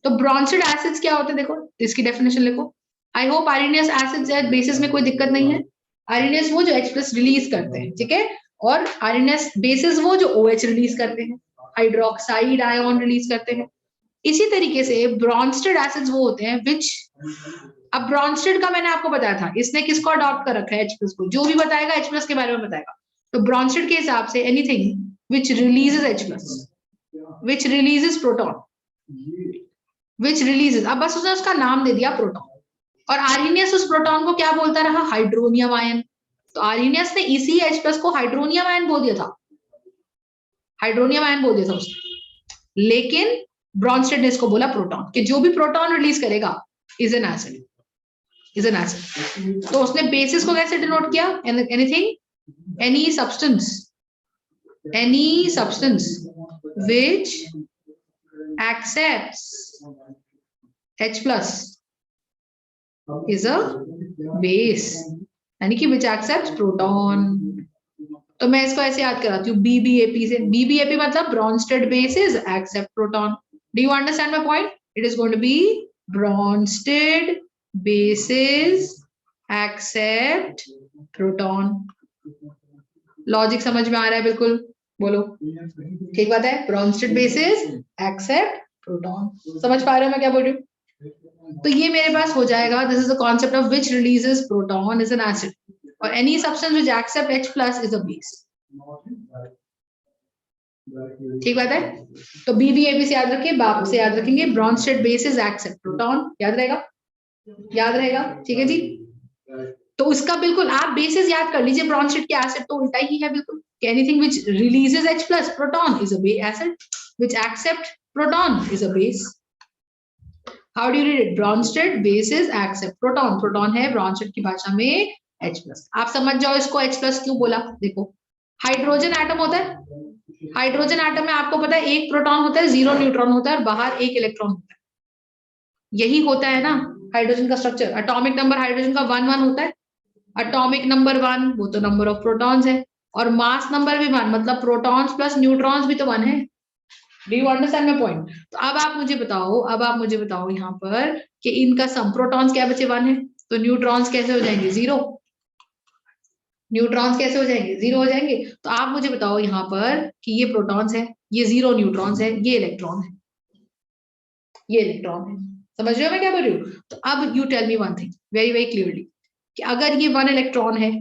तो ब्रॉन्स्टेड एसिड्स क्या होते हैं, देखो इसकी डेफिनेशन लिखो। I hope Arrhenius acids and bases में कोई दिक्कत नहीं है। आर्सेनियस वो जो H+ रिलीज करते हैं, ठीक है, और आर्सेनियस बेसिस वो जो OH रिलीज करते हैं, हाइड्रोक्साइड आयन रिलीज करते हैं। इसी तरीके से ब्रॉन्स्टेड एसिड्स वो होते हैं विच, अब ब्रॉन्स्टेड का मैंने आपको बताया था, इसने किसको अडॉप्ट कर रखा है, H+ को। जो भी बताएगा H+ के बारे में बताएगा। तो ब्रॉन्स्टेड के हिसाब say anything which releases H+, which releases proton, which releases, अब बस उसने उसका नाम दे दिया प्रोटॉन, और आर्सेनियस उस प्रोटॉन को क्या बोलता रहा, हाइड्रोनियम आयन। तो आर्सेनियस ने इसी H+ को हाइड्रोनियम आयन बोल दिया था, हाइड्रोनियम आयन बोल दिया था उसने। लेकिन ब्रॉन्स्टेड ने इसको बोला प्रोटॉन, कि जो भी प्रोटॉन रिलीज करेगा is an acid, is an acid. तो उसने बेसिस को कैसे डिनोट किया, anything, any substance which accepts H+ is a base, यानी कि which accepts proton। तो मैं इसको ऐसे याद कराती हूँ BBAP से। BBAP मतलब Bronsted bases accept proton। Do you understand my point? It is going to be Bronsted bases accept proton। Logic समझ में आ रहा है? बिल्कुल बोलो, ठीक बात है। ब्रॉन्स्टेड बेसिस एक्सेप्ट प्रोटॉन, समझ पा रहे हो मैं क्या बोल रही हूँ? तो ये मेरे पास हो जाएगा, this is the concept of which releases proton is an acid, और any substance which accept H+ is a base. ठीक बात है। तो BBAP से याद रखिए, बाप से याद रखेंगे, ब्रॉन्स्टेड बेसिस एक्सेप्ट प्रोटॉन, याद रहेगा, याद रहेगा, ठीक है जी। तो उसका बिल्कुल आप बेसिस याद कर लीजिए, ब्रॉन्स्टेड के एसिड तो उल्टा ही है बिल्कुल। Anything which releases H+ proton is a base, acid which accept proton is a base. How do you read it, Bronsted bases accept proton, proton है ब्रॉन्स्टेड की भाषा में H+। आप समझ जाओ इसको H+ क्यों बोला। देखो हाइड्रोजन एटम होता है, हाइड्रोजन एटम में आपको पता है एक प्रोटॉन होता है, 0 न्यूट्रॉन होता है, और बाहर एक इलेक्ट्रॉन होता है। यही होता है ना हाइड्रोजन का स्ट्रक्चर। एटॉमिक नंबर हाइड्रोजन का 1 1 होता है, एटॉमिक नंबर 1 वो तो नंबर ऑफ प्रोटॉन्स है, और मास नंबर भी 1, मतलब प्रोटॉन्स प्लस न्यूट्रॉन्स भी तो 1 है। Do you understand my point? तो अब आप मुझे बताओ, अब आप मुझे बताओ यहाँ पर कि इनका सम, प्रोटॉन्स क्या बचे 1 है, तो न्यूट्रॉन्स कैसे हो जाएंगे 0, न्यूट्रॉन्स कैसे हो जाएंगे 0 हो जाएंगे। तो आप मुझे बताओ यहाँ पर कि ये प्रोटॉन्स है, ये 0 न्यूट्रॉन्स है, ये इलेक्ट्रॉन है, ये इलेक्ट्रॉन है। समझ रहे हो मैं क्या बोल रही हूँ? तो अब you tell me one thing very very clearly, कि अगर ये 1 इलेक्ट्रॉन है,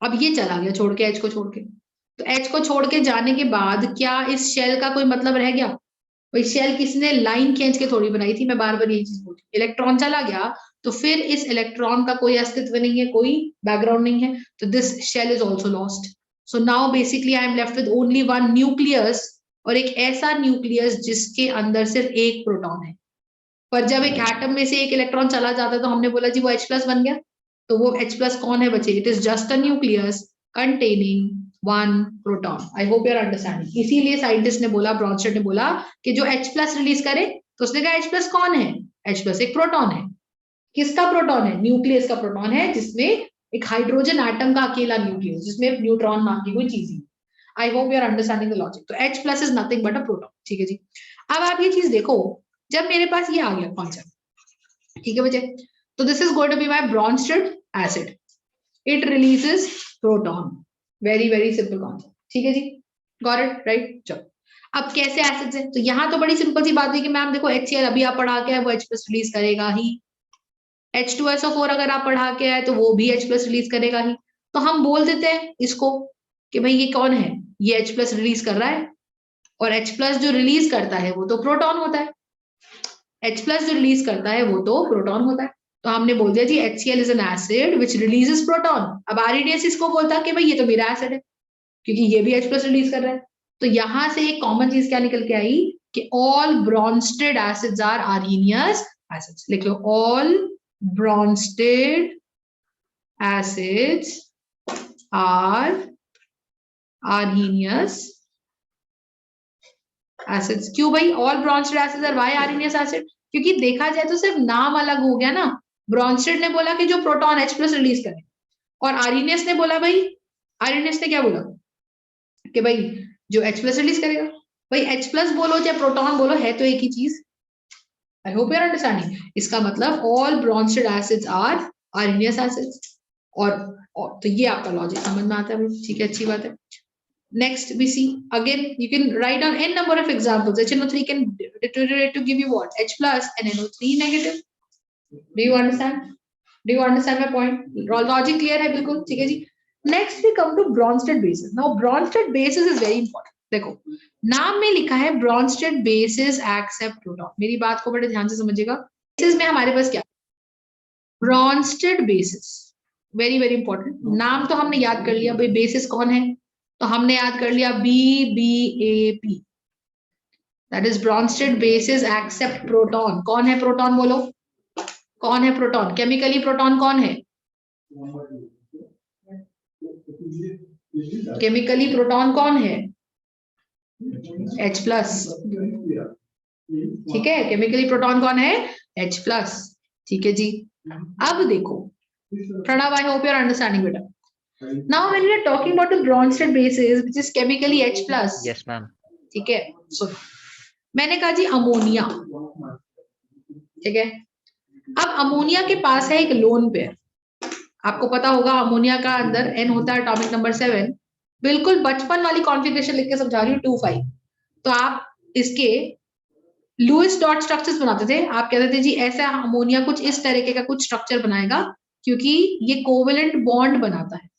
अब ये चला गया छोड़ के, H को छोड़ के, तो H को छोड़ के जाने के बाद क्या इस शेल का कोई मतलब रह गया? वही शेल किसने लाइन खींच के थोड़ी बनाई थी, मैं बार बार यही चीज बोल रही हूँ। इलेक्ट्रॉन चला गया तो फिर इस इलेक्ट्रॉन का कोई अस्तित्व नहीं है, कोई बैकग्राउंड नहीं है, तो this shell is also lost. So now basically I am left with only 1 nucleus, और एक ऐसा न्यूक्लियस जिसके अंदर सिर्फ एक प्रोटॉन है। पर जब एक एटम में से एक इलेक्ट्रॉन चला जाता है तो हमने बोला जी वो H+ बन गया, तो वो H+ कौन है बच्चे? It is just a nucleus containing 1 proton. I hope you are understanding. इसीलिए साइंटिस्ट ने बोला, ब्रॉन्स्टेड ने बोला कि जो H+ रिलीज करे, तो उसने कहा H+ कौन है? H+ एक प्रोटॉन है। किसका प्रोटॉन है? न्यूक्लियस का प्रोटॉन है, जिसमें एक हाइड्रोजन एटम का अकेला न्यूक्लियस, जिसमें न्यूट्रॉन नाम की कोई चीज नहीं। I hope you are understanding the logic. तो H+ is nothing but a proton. ठीक है जी। अब आप ये चीज देखो, जब मेरे पास ये आ गया कॉन्सेप्ट, ठीक है बच्चे, तो this is going to be my Bronsted acid, it releases proton. Very very simple concept. ठीक है जी, गॉट इट राइट। चलो अब कैसे एसिड्स है, तो यहाँ तो बड़ी सिंपल सी बात हुई कि मैम देखो HCl अभी आप पढ़ा के आए, वो H+ रिलीज करेगा ही। H2SO4 अगर आप पढ़ा के आए तो वो भी H+ रिलीज करेगा ही। तो हम बोल देते हैं इसको कि भाई ये कौन है, ये H+ रिलीज कर रहा है, और H+ जो रिलीज करता है वो तो प्रोटॉन होता है। H+ जो रिलीज करता है वो तो प्रोटॉन होता है। तो हमने बोल दिया जी HCl is an acid which releases proton. अब REDS इसको बोलता है कि भाई ये तो मेरा एसिड है, क्योंकि ये भी H+ रिलीज कर रहा है। तो यहां से एक कॉमन चीज क्या निकल के आई कि all Bronsted acids are Arrhenius acids. लिख लो, all Bronsted acids are Arrhenius acids. क्यों भाई all Bronsted acids are why Arrhenius acid? क्योंकि देखा जाए तो सिर्फ नाम अलग हो गया ना। ब्रॉन्स्टेड ने बोला कि जो प्रोटॉन H+ रिलीज करे, और आर्हीनियस ने बोला भाई, आर्हीनियस ने क्या बोला कि भाई जो H+ रिलीज करेगा। भाई H+ बोलो चाहे प्रोटॉन बोलो, है तो एक ही चीज। I hope you are understanding. इसका मतलब all Bronsted acids are Arrhenius acids. और तो ये आपका लॉजिक समझ में आता है, ठीक है, अच्छी बात है। Next we see again, you can write down n number of examples. HNO3 can deteriorate to give you what? H+ and NO3 negative. Do you understand? Do you understand my point? Logic clear है बिल्कुल, ठीक है जी। Next we come to Bronsted bases. Now Bronsted bases is very important. देखो नाम में लिखा है Bronsted bases accept proton. मेरी बात को बड़े ध्यान से समझिएगा। bases में हमारे पास क्या? Bronsted bases. Very very important. नाम तो हमने याद कर लिया, भाई bases कौन है? तो हमने याद कर लिया BBAP, that is Bronsted bases accept proton. कौन है प्रोटॉन बोलो, कौन है प्रोटॉन? केमिकली प्रोटॉन कौन है? केमिकली प्रोटॉन कौन है? H+। ठीक है, केमिकली प्रोटॉन कौन है? H+। ठीक है जी। अब देखो Pranav, I hope you are understanding बेटा। Now when we are talking about the Bronsted bases which is chemically H+, Yes, ma'am. ठीक है, सुनो मैंने कहा जी अमोनिया, ठीक है। अब अमोनिया के पास है एक लोन पेयर। आपको पता होगा अमोनिया का अंदर N होता है एटॉमिक नंबर 7। बिल्कुल बचपन वाली कॉन्फ़िगरेशन लिख के समझा रही हूँ, 2,5। तो आप इसके लुईस डॉट स्ट्रक्चर्स बनाते थे। आप कहते थे जी ऐसा अमोनिया कुछ इस तरीके का कुछ स्ट्रक्चर बनाएगा, क्योंकि ये कोवेलेंट बॉन्ड बनाता है।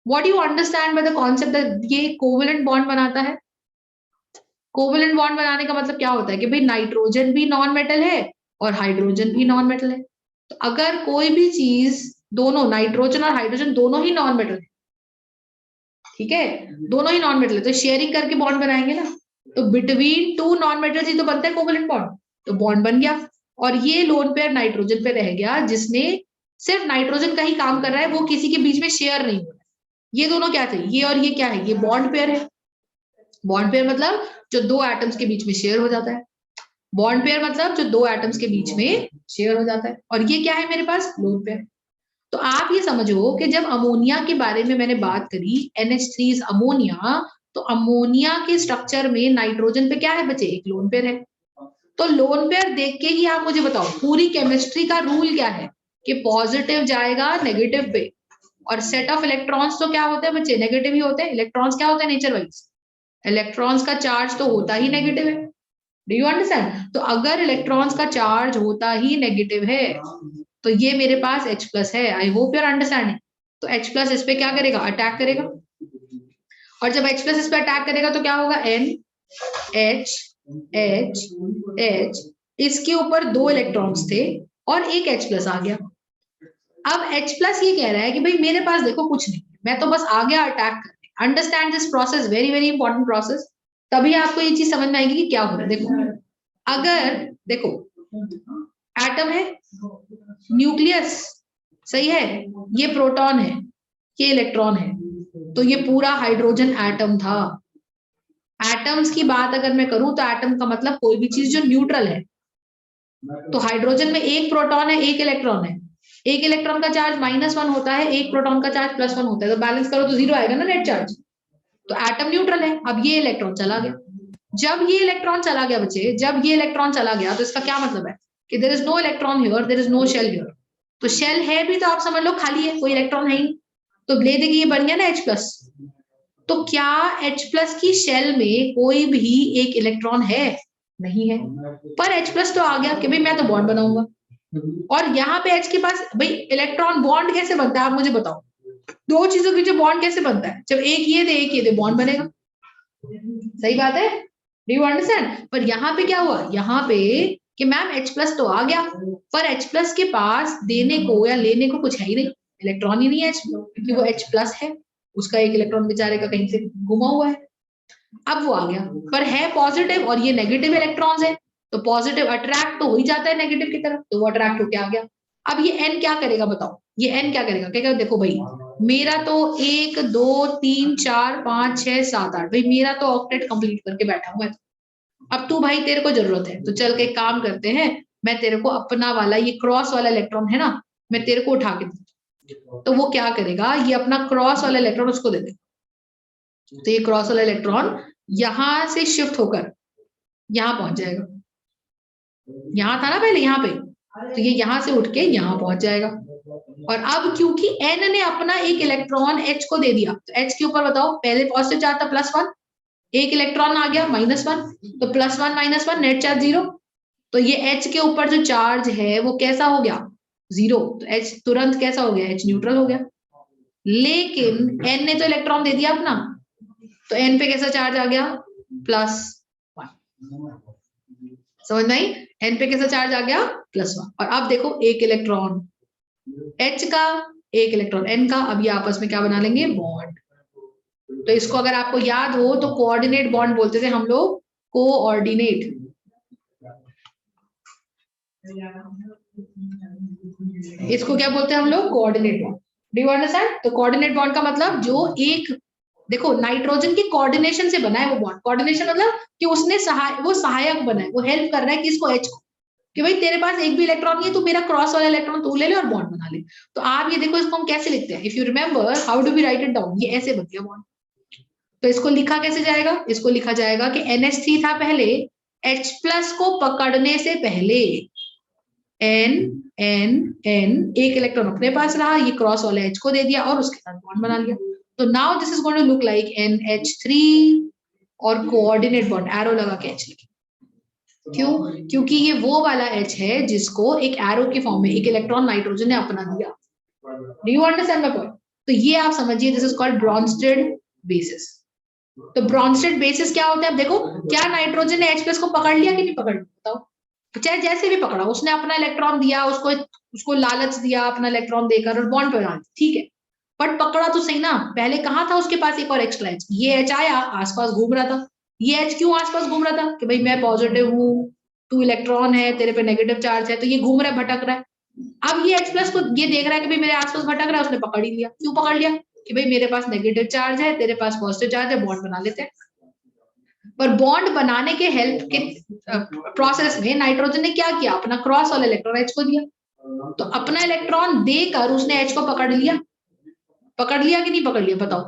What do you understand by the concept that ये कोवेलेंट बॉन्ड बनाता है? कोवेलेंट बॉन्ड बनाने का मतलब क्या होता है कि भाई नाइट्रोजन भी नॉन मेटल है और हाइड्रोजन भी नॉन मेटल है। तो अगर कोई भी चीज, दोनों नाइट्रोजन और हाइड्रोजन दोनों ही नॉन मेटल है, ठीक है, दोनों ही नॉन मेटल है, तो शेयरिंग करके बॉन्ड बनाएंगे ना। तो बिटवीन टू नॉन मेटल्स ही तो बनता है कोवेलेंट बॉन्ड। तो बॉन्ड बन गया, और ये लोन पेयर नाइट्रोजन पे रह गया, जिसने सिर्फ नाइट्रोजन का ही काम कर रहा है, वो किसी के बीच में शेयर नहीं हो रहा है। ये दोनों क्या थे, ये और ये क्या है? ये बॉन्ड पेयर है। बॉन्ड पेयर मतलब जो दो एटम्स के बीच में शेयर हो जाता है। बॉन्ड पेयर मतलब जो दो एटम्स के बीच में शेयर हो जाता है। और ये क्या है मेरे पास? Lone pair. तो आप ये समझो कि जब अमोनिया के बारे में मैंने बात करी, NH3 इज अमोनिया, तो अमोनिया के स्ट्रक्चर में नाइट्रोजन पे क्या है बच्चे? एक लोन पेयर है। तो लोन पेयर देख के ही आप मुझे बताओ पूरी केमिस्ट्री का रूल क्या है कि पॉजिटिव जाएगा नेगेटिव पे, और सेट ऑफ इलेक्ट्रॉन्स तो क्या होते हैं बच्चे? नेगेटिव ही होते हैं। इलेक्ट्रॉन्स क्या होते हैं नेचर वाइज? इलेक्ट्रॉन्स का चार्ज तो होता ही नेगेटिव है। Do you understand? तो अगर इलेक्ट्रॉन्स का चार्ज होता ही नेगेटिव है, तो ये मेरे पास H+ है। I hope you are understanding. तो H+ इस पे क्या करेगा? अटैक करेगा। और जब H+ इस पे अटैक करेगा तो क्या होगा? N H H H, इसके ऊपर दो इलेक्ट्रॉन्स थे और एक H+ आ गया। अब H+ ये कह रहा है कि भाई मेरे पास देखो कुछ नहीं, मैं तो बस आ गया अटैक करने। Understand this process, very very important process. तभी आपको ये चीज समझ में आएगी कि क्या हो रहा है। देखो अगर देखो एटम है, न्यूक्लियस, सही है, ये प्रोटॉन है, ये इलेक्ट्रॉन है, तो ये पूरा हाइड्रोजन एटम था। एटम्स की बात अगर मैं करूं तो एटम का मतलब कोई भी चीज जो न्यूट्रल है। तो हाइड्रोजन में एक प्रोटॉन है, एक इलेक्ट्रॉन है। एक इलेक्ट्रॉन का चार्ज -1 होता है, एक प्रोटॉन का चार्ज +1 होता है, तो बैलेंस करो तो 0 आएगा ना नेट चार्ज। तो एटम न्यूट्रल है। अब ये इलेक्ट्रॉन चला गया। जब ये इलेक्ट्रॉन चला गया बच्चे, जब ये इलेक्ट्रॉन चला गया तो इसका क्या मतलब है कि there is no electron here, there is no shell here. तो शेल है भी तो आप समझ लो खाली है, कोई इलेक्ट्रॉन है ही। तो ले देगी, ये बन गया ना H+। तो क्या H+ की शेल में कोई भी एक इलेक्ट्रॉन है? नहीं है। पर H+ तो आ गया कि भाई मैं तो बॉन्ड बनाऊंगा। और यहाँ पे H के पास भाई इलेक्ट्रॉन बॉन्ड कैसे बनता है आप मुझे बताओ। दो चीजों के बीच बॉन्ड कैसे बनता है? जब एक ये दे एक ये दे बॉन्ड बनेगा। सही बात है, डू यू अंडरस्टैंड? पर यहाँ पे क्या हुआ, यहाँ पे कि मैम H+ तो आ गया, पर H+ के पास देने को या लेने को कुछ है ही नहीं, इलेक्ट्रॉन ही नहीं है H, क्योंकि वो H+ है, उसका एक इलेक्ट्रॉन बेचारे का कहीं से घुमा हुआ है। अब वो आ गया, पर है पॉजिटिव और ये नेगेटिव इलेक्ट्रॉन्स है, तो पॉजिटिव अट्रैक्ट तो हो ही जाता है नेगेटिव की तरफ, तो वो अट्रैक्ट होके आ गया। अब ये N क्या करेगा बताओ, ये N क्या करेगा? क्या देखो भाई, मेरा तो 1 2 3 4 5 6 7 8, भाई मेरा तो ऑक्टेट कंप्लीट करके बैठा हुआ है। अब तू भाई तेरे को जरूरत है तो चल के काम करते हैं, मैं तेरे को अपना वाला ये क्रॉस वाला इलेक्ट्रॉन है ना, मैं तेरे को उठा के दूँ। तो वो क्या करेगा, ये अपना क्रॉस वाला इलेक्ट्रॉन उसको दे देगा। तो ये क्रॉस वाला इलेक्ट्रॉन यहां से शिफ्ट होकर यहां पहुंच जाएगा। यहां था ना पहले यहाँ पे, तो ये यहां से उठ के यहां पहुंच जाएगा। और अब क्योंकि N ने अपना एक इलेक्ट्रॉन H को दे दिया, तो H के ऊपर बताओ पहले पॉजिटिव चार्ज था +1, एक इलेक्ट्रॉन आ गया -1, तो +1 -1 नेट चार्ज 0। तो ये H के ऊपर जो चार्ज है वो कैसा हो गया, 0। तो H तुरंत कैसा हो गया, H न्यूट्रल हो गया। लेकिन N ने तो इलेक्ट्रॉन दे दिया अपना, तो N पे कैसा चार्ज आ गया, +1। समझ में आई? N पे कैसा चार्ज आ गया, +1। और अब देखो एक इलेक्ट्रॉन H का, एक इलेक्ट्रॉन N का, अब ये आपस में क्या बना लेंगे, बॉन्ड। तो इसको अगर आपको याद हो तो कोऑर्डिनेट बॉन्ड बोलते थे हम लोग, कोऑर्डिनेट। इसको क्या बोलते हैं हम लोग, coordinate bond. Do you understand? तो कोऑर्डिनेट बॉन्ड का मतलब जो एक, देखो नाइट्रोजन की कोऑर्डिनेशन से बना है वो बॉन्ड। कोऑर्डिनेशन मतलब कि उसने वो सहायक बना है, वो हेल्प कर रहा है किसको, H को, कि भाई तेरे पास एक भी इलेक्ट्रॉन नहीं है, तू मेरा क्रॉस वाला इलेक्ट्रॉन तू ले ले और बॉन्ड बना ले। तो आप ये देखो, इसको हम कैसे लिखते हैं, if you remember how do we write it down, ये ऐसे बन गया बॉन्ड। तो इसको लिखा कैसे जाएगा, इसको लिखा जाएगा कि NH3 था पहले, H+ को पकड़ने से पहले N N N, एक इलेक्ट्रॉन अपने पास रहा, ये क्रॉस वाला H को दे दिया और उसके साथ बॉन्ड बना लिया। तो now this is going to look like NH3 और कोऑर्डिनेट बॉन्ड एरो लगा के H लिखे। क्यों? क्योंकि ये वो वाला H है जिसको एक एरो के फॉर्म में एक इलेक्ट्रॉन नाइट्रोजन ने अपना दिया। Do you understand my point? तो ये आप समझिए, this is called Brønsted bases. तो ब्रॉन्स्टेड बेसिस क्या होता है, अब देखो क्या नाइट्रोजन ने H+ को पकड़ लिया कि नहीं पकड़ लिया, बताओ। चाहे जैसे भी पकड़ा, उसने अपना इलेक्ट्रॉन दिया, उसको लालच दिया अपना इलेक्ट्रॉन देकर और बॉन्ड पे डाल, ठीक है, बट पकड़ा तो सही ना। पहले कहाँ था उसके पास एक और एक्स्ट्रा H, ये H आया आसपास घूम रहा था। ये H क्यों आसपास घूम रहा था, कि भाई मैं पॉजिटिव हूँ, तू इलेक्ट्रॉन है, तेरे पे नेगेटिव चार्ज है, तो ये घूम रहा है, भटक रहा है। अब ये H+ को ये देख रहा है कि भाई मेरे आसपास भटक रहा है, उसने पकड़ ही लिया। क्यों पकड़ लिया, कि भाई मेरे पास नेगेटिव चार्ज है, तेरे पास पॉजिटिव चार्ज है, बॉन्ड बना लेते हैं। पर बॉन्ड बनाने के हेल्प के प्रोसेस में नाइट्रोजन ने क्या किया, अपना क्रॉस वाला इलेक्ट्रॉन H को दिया। तो अपना इलेक्ट्रॉन देकर उसने H को पकड़ लिया। पकड़ लिया कि नहीं पकड़ लिया, बताओ।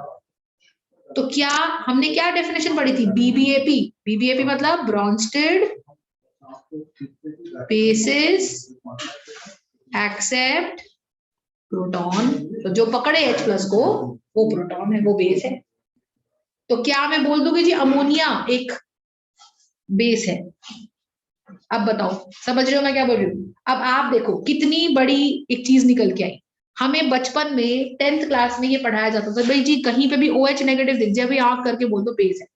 तो क्या हमने क्या डेफिनेशन पढ़ी थी, BBAP। BBAP मतलब ब्रॉन्स्टेड बेसिस एक्सेप्ट प्रोटॉन। तो जो पकड़े H+ को वो प्रोटॉन है, वो बेस है। तो क्या मैं बोल दूंगी जी अमोनिया एक बेस है? अब बताओ, समझ रहे हो मैं क्या बोल रही हूँ? अब आप देखो कितनी बड़ी एक चीज निकल के आई। हमें बचपन में 10th क्लास में ये पढ़ाया जाता था, भाई जी कहीं पे भी OH नेगेटिव दिख जाए, भाई आंख करके बोल दो बेस है।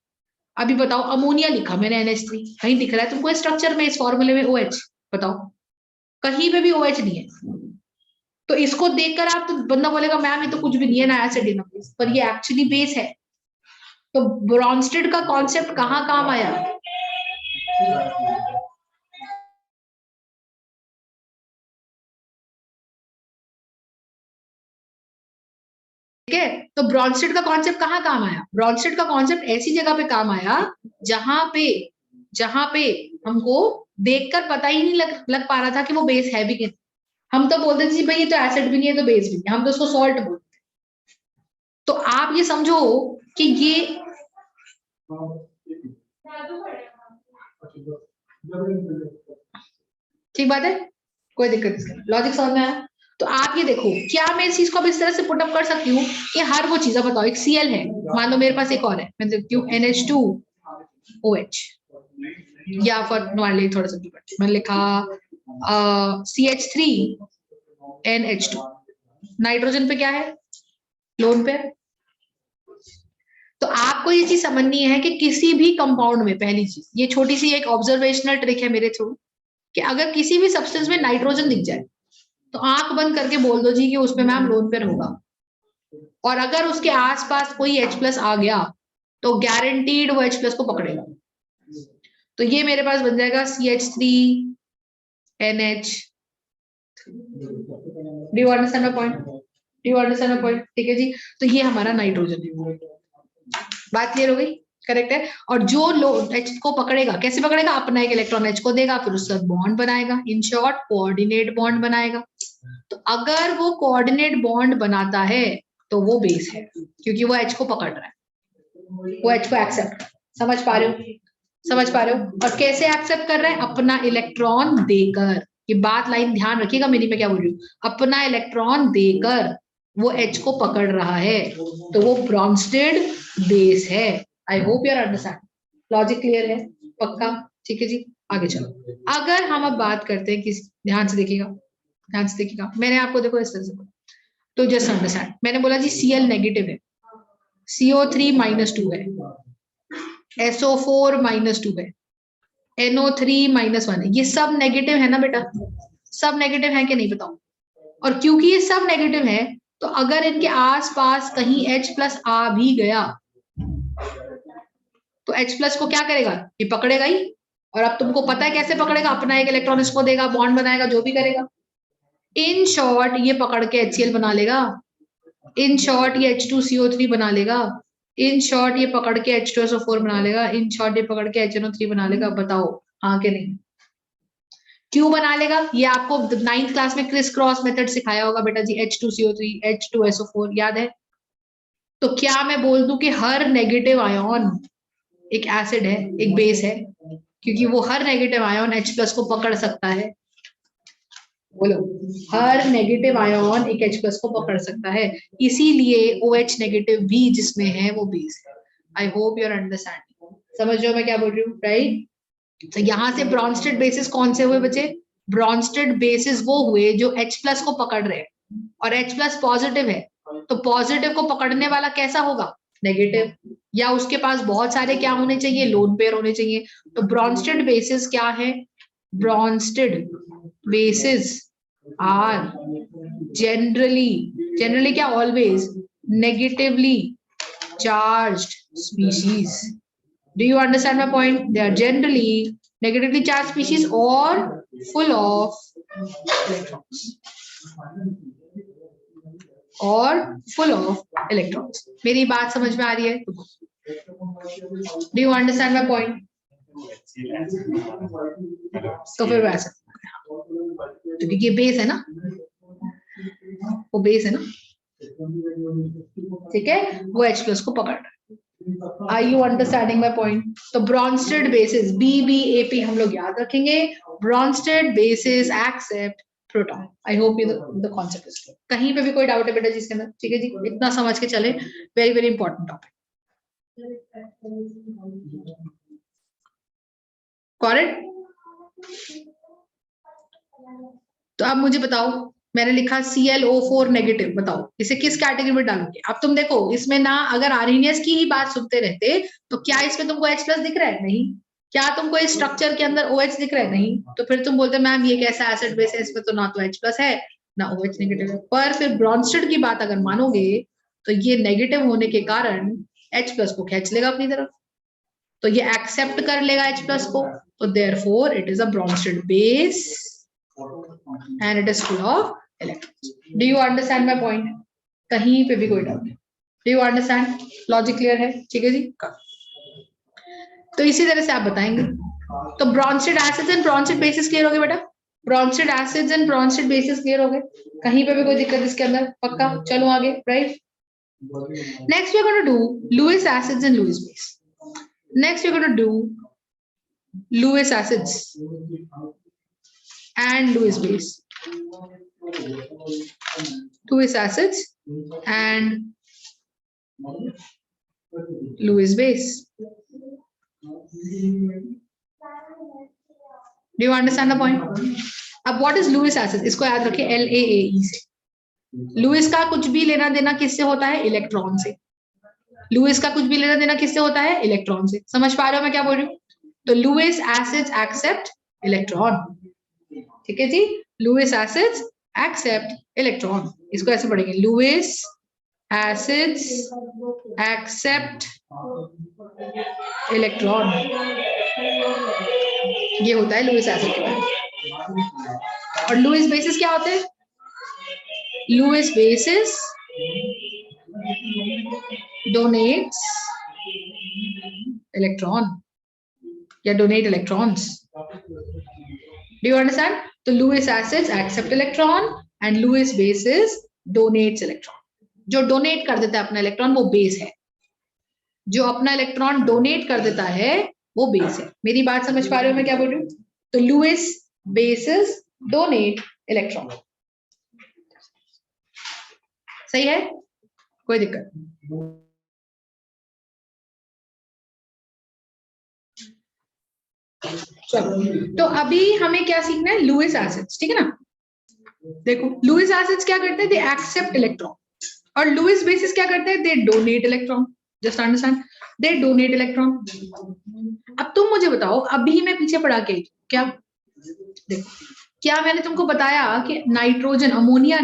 अभी बताओ, अमोनिया लिखा मैंने NH3, कहीं दिख रहा है तुमको स्ट्रक्चर में, इस फॉर्मूले में OH? बताओ, कहीं पे भी OH नहीं है। तो इसको देखकर आप तो बंदा बोलेगा मैम ये तो कुछ भी नहीं है ना, एसिड इन बेस, पर ये एक्चुअली बेस है। तो ब्रॉन्स्टेड का कॉन्सेप्ट कहाँ काम आया? ठीक है। तो ब्रॉन्स्टेड का कॉन्सेप्ट कहाँ काम आया? ब्रॉन्स्टेड का कॉन्सेप्ट ऐसी जगह पे काम आया जहां पे हमको देखकर पता ही नहीं लग पा रहा था कि वो बेस है भी कि नहीं। हम तो बोलते थे भाई ये तो एसिड भी नहीं है तो बेस भी नहीं है, हम तो उसको सॉल्ट बोलते हैं। तो आप ये समझो कि ये ठीक बात है, कोई दिक्कत नहीं, लॉजिक समझ में आया। तो आप ये देखो, क्या मैं इस चीज को अब इस तरह से पुट अप कर सकती हूँ कि हर वो चीज बताओ, एक Cl है, मान लो मेरे पास एक और है, मैं देखती हूँ NH2OH, या फिर नॉर्मली थोड़ा सा मैंने लिखा CH3NH2, नाइट्रोजन पे क्या है? लोन पे। तो आपको ये चीज समझनी है कि किसी भी कंपाउंड में, पहली चीज ये छोटी सी एक ऑब्जर्वेशनल ट्रिक है मेरे थ्रू, कि अगर किसी भी सब्सटेंस में नाइट्रोजन दिख जाए तो आंख बंद करके बोल दो जी कि उसमें मैम लोन पेयर होगा, और अगर उसके आसपास कोई H+ आ गया तो गारंटीड वो H+ को पकड़ेगा। तो ये मेरे पास बन जाएगा CH3NH। Do you understand my point? Do you understand my point? ठीक है जी। तो ये हमारा नाइट्रोजन है, बात क्लियर हो गई? करेक्ट है। और जो H को पकड़ेगा, कैसे पकड़ेगा? अपना एक इलेक्ट्रॉन H को देगा, फिर उसका बॉन्ड बनाएगा, इन शॉर्ट कोऑर्डिनेट बॉन्ड बनाएगा। तो अगर वो कोऑर्डिनेट बॉन्ड बनाता है तो वो बेस है, क्योंकि वो H को पकड़ रहा है, वो H को एक्सेप्ट। समझ पा रहे हो? समझ पा रहे हो? और कैसे एक्सेप्ट कर रहा है? अपना इलेक्ट्रॉन देकर। ये बात लाइन ध्यान रखिएगा मेरी, मैं क्या बोल रही हूँ, अपना इलेक्ट्रॉन देकर वो H को पकड़ रहा है, तो वो ब्रॉन्स्टेड बेस है। I hope you are understand. Logic clear है? पक्का? ठीक है जी, आगे चलो। अगर हम अब बात करते हैं, किस, ध्यान से देखिएगा, ध्यान से देखिएगा, मैंने आपको देखो इस तरह से बोला, तो जस्ट अंडरस्टैंड। मैंने बोला जी Cl नेगेटिव है, CO3 -2 है, SO4 -2 है, NO3 -1 है, ये सब नेगेटिव है ना बेटा? सब नेगेटिव है कि नहीं बताओ? और क्योंकि ये सब नेगेटिव है, तो अगर इनके आसपास कहीं H+ आ भी गया तो H+ को क्या करेगा? ये पकड़ेगा ही। और अब तुमको पता है कैसे पकड़ेगा? अपना एक इलेक्ट्रॉन इसको देगा, बॉन्ड बनाएगा, जो भी करेगा। इन शॉर्ट ये पकड़ के HCl बना लेगा, इन शॉर्ट ये H2CO3 बना लेगा, इन शॉर्ट ये पकड़ के H2SO4 बना लेगा, इन शॉर्ट ये पकड़ के HNO3 बना लेगा। बताओ हाँ कि नहीं? क्यों बना लेगा? ये आपको 9th क्लास में क्रिस क्रॉस मेथड सिखाया होगा बेटा जी, H2CO3 H2SO4 याद है? तो क्या मैं बोल दूं कि हर नेगेटिव आयन एक एसिड है, एक बेस है, क्योंकि वो हर नेगेटिव आयन H+ को पकड़ सकता है। बोलो, हर नेगेटिव आयन एक H+ को पकड़ सकता है, इसीलिए OH नेगेटिव भी जिसमें है वो बेस है। I hope you are understanding. समझ रहे हो मैं क्या बोल रही हूँ? राइट। तो यहां से ब्रॉन्स्टेड बेसिस कौन से हुए बच्चे? ब्रॉन्स्टेड बेसिस वो हुए जो H+ को पकड़ रहे हैं, और H+ पॉजिटिव है, तो पॉजिटिव को पकड़ने वाला कैसा होगा? नेगेटिव। या उसके पास बहुत सारे क्या होने चाहिए? लोन पेयर होने चाहिए। तो ब्रॉन्स्टेड बेसिस क्या है? ब्रॉन्स्टेड बेसिस आर generally क्या? always negatively charged species. Do you understand my point? They are generally negatively charged species or full of electrons. और full of electrons. मेरी बात समझ में आ रही है? Do you understand my point? तो फिर वैसे, क्योंकि ये बेस है ना, वो बेस है ना, ठीक है, वो H+ को पकड़ रहा है। Are you understanding my point? तो ब्रॉन्स्टेड बेसिस BBAP हम लोग याद रखेंगे, Bronsted bases accept proton. I hope you the concept is clear. कहीं पे भी कोई डाउट है बेटा जिसके अंदर? ठीक है जी, इतना समझ के चले, very very important topic. Correct? तो अब मुझे बताओ, मैंने लिखा ClO4 नेगेटिव, बताओ इसे किस कैटेगरी में डालोगे? अब तुम देखो इसमें ना, अगर आर्हेनियस की ही बात सुनते रहते तो क्या इसमें तुमको H+ दिख रहा है? नहीं। क्या तुमको इस स्ट्रक्चर के अंदर OH दिख रहा है? नहीं। तो फिर तुम बोलते मैम ये कैसा एसिड बेस है, इसमें तो ना तो H+ है ना OH नेगेटिव है। पर फिर ब्रॉन्स्टेड की बात अगर मानोगे तो ये नेगेटिव होने के कारण H+ को खींच लेगा अपनी तरफ, तो ये एक्सेप्ट कर लेगा H+ को, तो therefore it is a Brønsted base and it is full of electrons. Do you understand my point? कहीं पे भी कोई डाउट नहीं। Do you understand? Logic clear है? ठीक है जी। तो इसी तरह से आप बताएंगे। तो ब्रॉन्सेड एसिड्स एंड ब्रॉन्सेड बेसिस क्लियर हो गए बेटा? ब्रॉन्सेड एसिड्स एंड ब्रॉन्सेड बेसिस क्लियर हो गए? कहीं पे भी कोई दिक्कत इसके अंदर? पक्का? चलो आगे, right. Next we are going to do Lewis acids and Lewis base. Next we are going to do Lewis acids and Lewis base. Lewis acids and Lewis base. Do you understand the point? अब what is Lewis acid? इसको याद रखिए LAAE से। Lewis का कुछ भी लेना देना किससे होता है? इलेक्ट्रॉन से। लुईस का कुछ भी लेना देना किससे होता है? इलेक्ट्रॉन से। समझ पा रहे हो मैं क्या बोल रही हूँ? तो लुईस एसिड्स एक्सेप्ट इलेक्ट्रॉन। ठीक है जी, लुईस एसिड्स एक्सेप्ट इलेक्ट्रॉन। इसको ऐसे पढ़ेंगे, लुईस एसिड्स एक्सेप्ट इलेक्ट्रॉन। ये होता है लुईस एसिड के बारे में। और लुईस बेसिस क्या होते हैं? लुईस बेसिस डोनेट्स इलेक्ट्रॉन या donate electrons. Do you understand? तो Lewis acids accept electron and Lewis bases donates electron. जो डोनेट कर देता है अपना इलेक्ट्रॉन वो बेस है। जो अपना इलेक्ट्रॉन डोनेट कर देता है वो बेस है। मेरी बात समझ पा रहे हो मैं क्या बोल रही हूँ? तो Lewis bases donate electron. सही है? कोई दिक्कत? चलो, तो अभी हमें क्या सीखना है? लुईस एसिड्स, ठीक है ना? देखो, लुईस एसिड्स क्या करते हैं? They accept electron. और लुईस बेसिस क्या करते हैं? They donate electron. Just understand, they donate electron. अब तुम मुझे बताओ, अभी मैं पीछे पढ़ा के क्या, देखो, क्या मैंने तुमको बताया कि नाइट्रोजन अमोनिया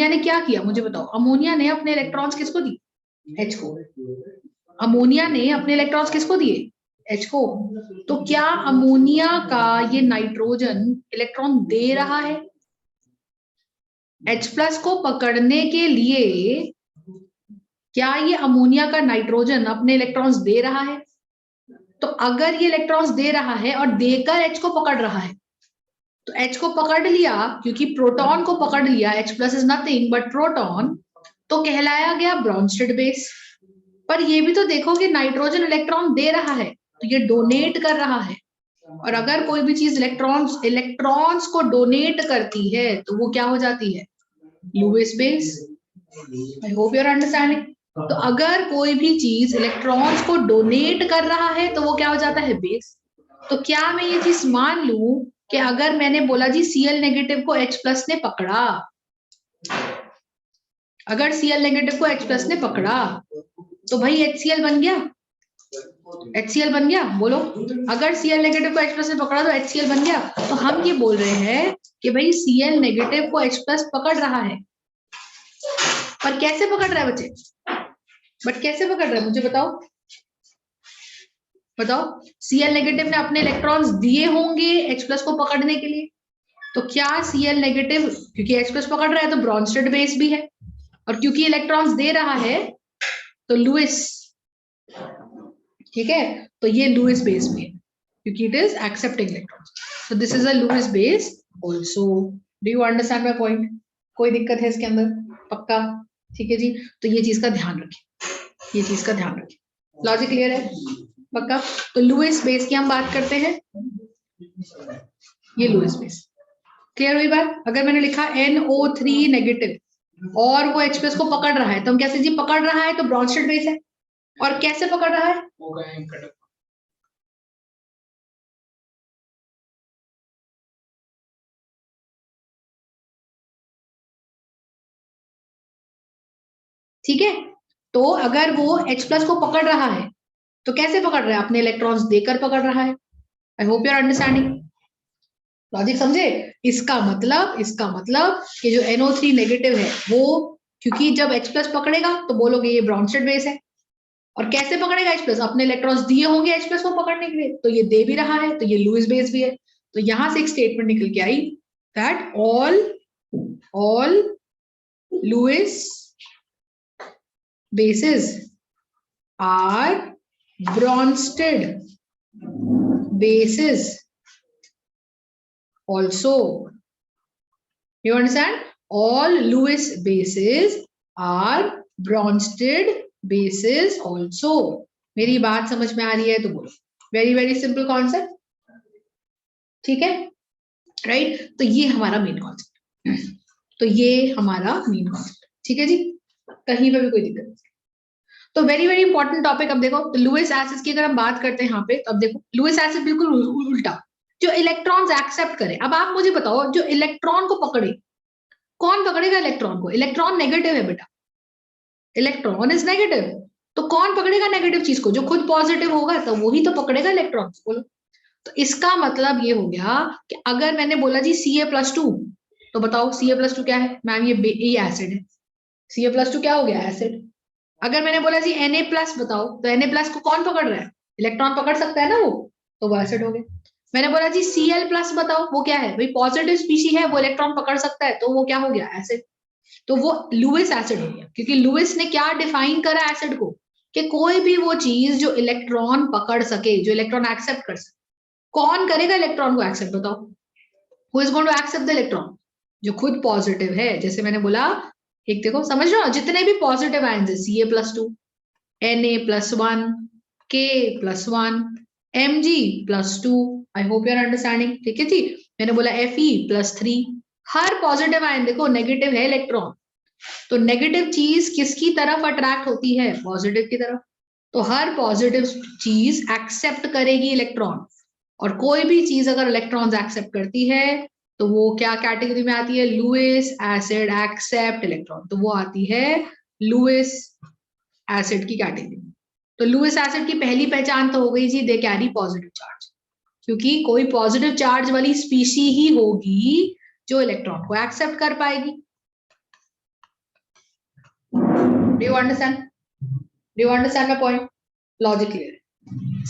ने क्या किया? मुझे बताओ, अमोनिया ने अपने इलेक्ट्रॉन्स किसको दी? H को। अमोनिया ने अपने इलेक्ट्रॉन्स किसको दिए? H को। तो क्या अमोनिया का ये नाइट्रोजन इलेक्ट्रॉन दे रहा है? H प्लस को पकड़ने के लिए क्या ये अमोनिया का नाइट्रोजन अपने इलेक्ट्रॉन्स दे रहा है? तो अगर ये इलेक्ट्रॉन्स दे रहा है और देकर H को पकड़ रहा है, तो H को पकड़ लिया, क्योंकि प्रोटॉन को पकड़ लिया, H plus is nothing but proton, तो कहलाया गया ब्रॉन्स्टेड बेस। पर ये भी तो देखो कि नाइट्रोजन इलेक्ट्रॉन दे रहा है, तो ये डोनेट कर रहा है। और अगर कोई भी चीज इलेक्ट्रॉन्स को डोनेट करती है तो वो क्या हो जाती है? Lewis base. I hope you are understanding. तो अगर कोई भी चीज इलेक्ट्रॉन्स को डोनेट कर रहा है तो वो क्या हो जाता है? बेस। तो क्या मैं ये चीज मान लूं कि अगर मैंने बोला जी Cl नेगेटिव को H प्लस ने पकड़ा, अगर Cl नेगेटिव को H प्लस ने पकड़ा तो भाई HCl बन गया। HCl बन गया, बोलो। अगर Cl नेगेटिव को H प्लस ने पकड़ा तो HCl बन गया। तो हम ये बोल रहे हैं कि भाई Cl नेगेटिव को H प्लस पकड़ रहा है। पर कैसे पकड़ रहा है बच्चे? बट कैसे पकड़ रहा है मुझे बताओ? बताओ, Cl नेगेटिव ने अपने इलेक्ट्रॉन्स दिए होंगे H प्लस को पकड़ने के लिए। तो क्या Cl नेगेटिव, क्योंकि H प्लस पकड़ रहा है तो ब्रॉन्स्टेड बेस भी है, और क्योंकि इलेक्ट्रॉन्स दे रहा है तो लुईस, ठीक है, तो ये लुईस बेस भी है क्योंकि it is accepting electrons. So this is a Lewis base also. Do you understand my point? कोई दिक्कत है इसके अंदर? पक्का? ठीक है जी। तो ये चीज का ध्यान रखिए, ये चीज का ध्यान रखिए। लॉजिक क्लियर है? पक्का? तो लुईस बेस की हम बात करते हैं, ये लुईस बेस। क्लियर हुई बात? अगर मैंने लिखा NO3 नेगेटिव और वो H प्लस को पकड़ रहा है तो हम कैसे जी? पकड़ रहा है तो ब्रॉन्स्टेड बेस है। और कैसे पकड़ रहा है? ठीक है, तो अगर वो H प्लस को पकड़ रहा है तो कैसे पकड़ रहा है? अपने इलेक्ट्रॉन्स देकर पकड़ रहा है। I hope you are understanding. Logic समझे? इसका मतलब कि जो NO3 नेगेटिव है वो, क्योंकि जब H प्लस पकड़ेगा तो बोलोगे ये ब्रॉन्स्टेड बेस है। और कैसे पकड़ेगा H प्लस? अपने इलेक्ट्रॉन्स दिए होंगे H प्लस को पकड़ने के लिए, तो ये दे भी रहा है, तो ये लुईस बेस भी है। तो यहां से एक स्टेटमेंट निकल के आई that all Lewis bases are Bronsted bases also. You understand? All Lewis bases are Bronsted bases also. मेरी बात समझ में आ रही है तो बोलो. Very very simple concept. ठीक है, राइट? तो ये हमारा मेन कॉन्सेप्ट. तो ये हमारा मेन कॉन्सेप्ट. ठीक है जी, कहीं पे भी कोई दिक्कत नहीं. तो वेरी वेरी इंपॉर्टेंट टॉपिक. अब देखो, तो लुईस एसिड की अगर हम बात करते हैं यहाँ पे, तो अब देखो लुईस एसिड बिल्कुल उल्टा, जो इलेक्ट्रॉन्स एक्सेप्ट करे. अब आप मुझे बताओ, जो इलेक्ट्रॉन को पकड़े, कौन पकड़ेगा इलेक्ट्रॉन को? इलेक्ट्रॉन नेगेटिव है बेटा, इलेक्ट्रॉन इज नेगेटिव. तो कौन पकड़ेगा नेगेटिव चीज को? जो खुद पॉजिटिव होगा तो वही तो पकड़ेगा इलेक्ट्रॉन. बोलो. तो इसका मतलब ये हो गया कि अगर मैंने बोला जी Ca+2, तो बताओ Ca+2 क्या है मैम? ये एसिड है. Ca+2 क्या हो गया? एसिड. अगर मैंने बोला जी Na+, बताओ, तो Na+ को कौन पकड़ रहा है? इलेक्ट्रॉन पकड़ सकता है ना वो, तो वो एसिड हो गया. मैंने बोला जी Cl+, बताओ, वो क्या है भाई? पॉजिटिव स्पीशी है, वो इलेक्ट्रॉन पकड़ सकता है, तो वो क्या हो गया? एसिड. तो वो लुईस एसिड हो गया, क्योंकि लुईस ने क्या डिफाइन करा एसिड को? कि कोई भी वो चीज जो इलेक्ट्रॉन पकड़ सके, जो इलेक्ट्रॉन एक्सेप्ट कर सके. कौन करेगा इलेक्ट्रॉन को एक्सेप्ट? बताओ. Who is going to accept the electron? जो खुद पॉजिटिव है. जैसे मैंने बोला, एक देखो, समझ रहे हो, जितने भी पॉजिटिव आयंस है, Ca+2, Na+1, K+1, Mg+2, I hope you are understanding. ठीक है जी. मैंने बोला Fe+3. हर पॉजिटिव आयन देखो नेगेटिव है इलेक्ट्रॉन, तो नेगेटिव चीज किसकी तरफ अट्रैक्ट होती है? पॉजिटिव की तरफ. तो हर पॉजिटिव चीज एक्सेप्ट करेगी इलेक्ट्रॉन, और कोई भी चीज अगर इलेक्ट्रॉन्स एक्सेप्ट करती है तो वो क्या कैटेगरी में आती है? Lewis acid accept electron. तो वो आती है लुईस एसिड की कैटेगरी में. तो लुईस एसिड की पहली पहचान तो हो गई जी, दे कैरी पॉजिटिव चार्ज, क्योंकि कोई पॉजिटिव चार्ज वाली स्पीशी ही होगी जो इलेक्ट्रॉन को एक्सेप्ट कर पाएगी. Do you understand? Do you understand my point? Logic clear?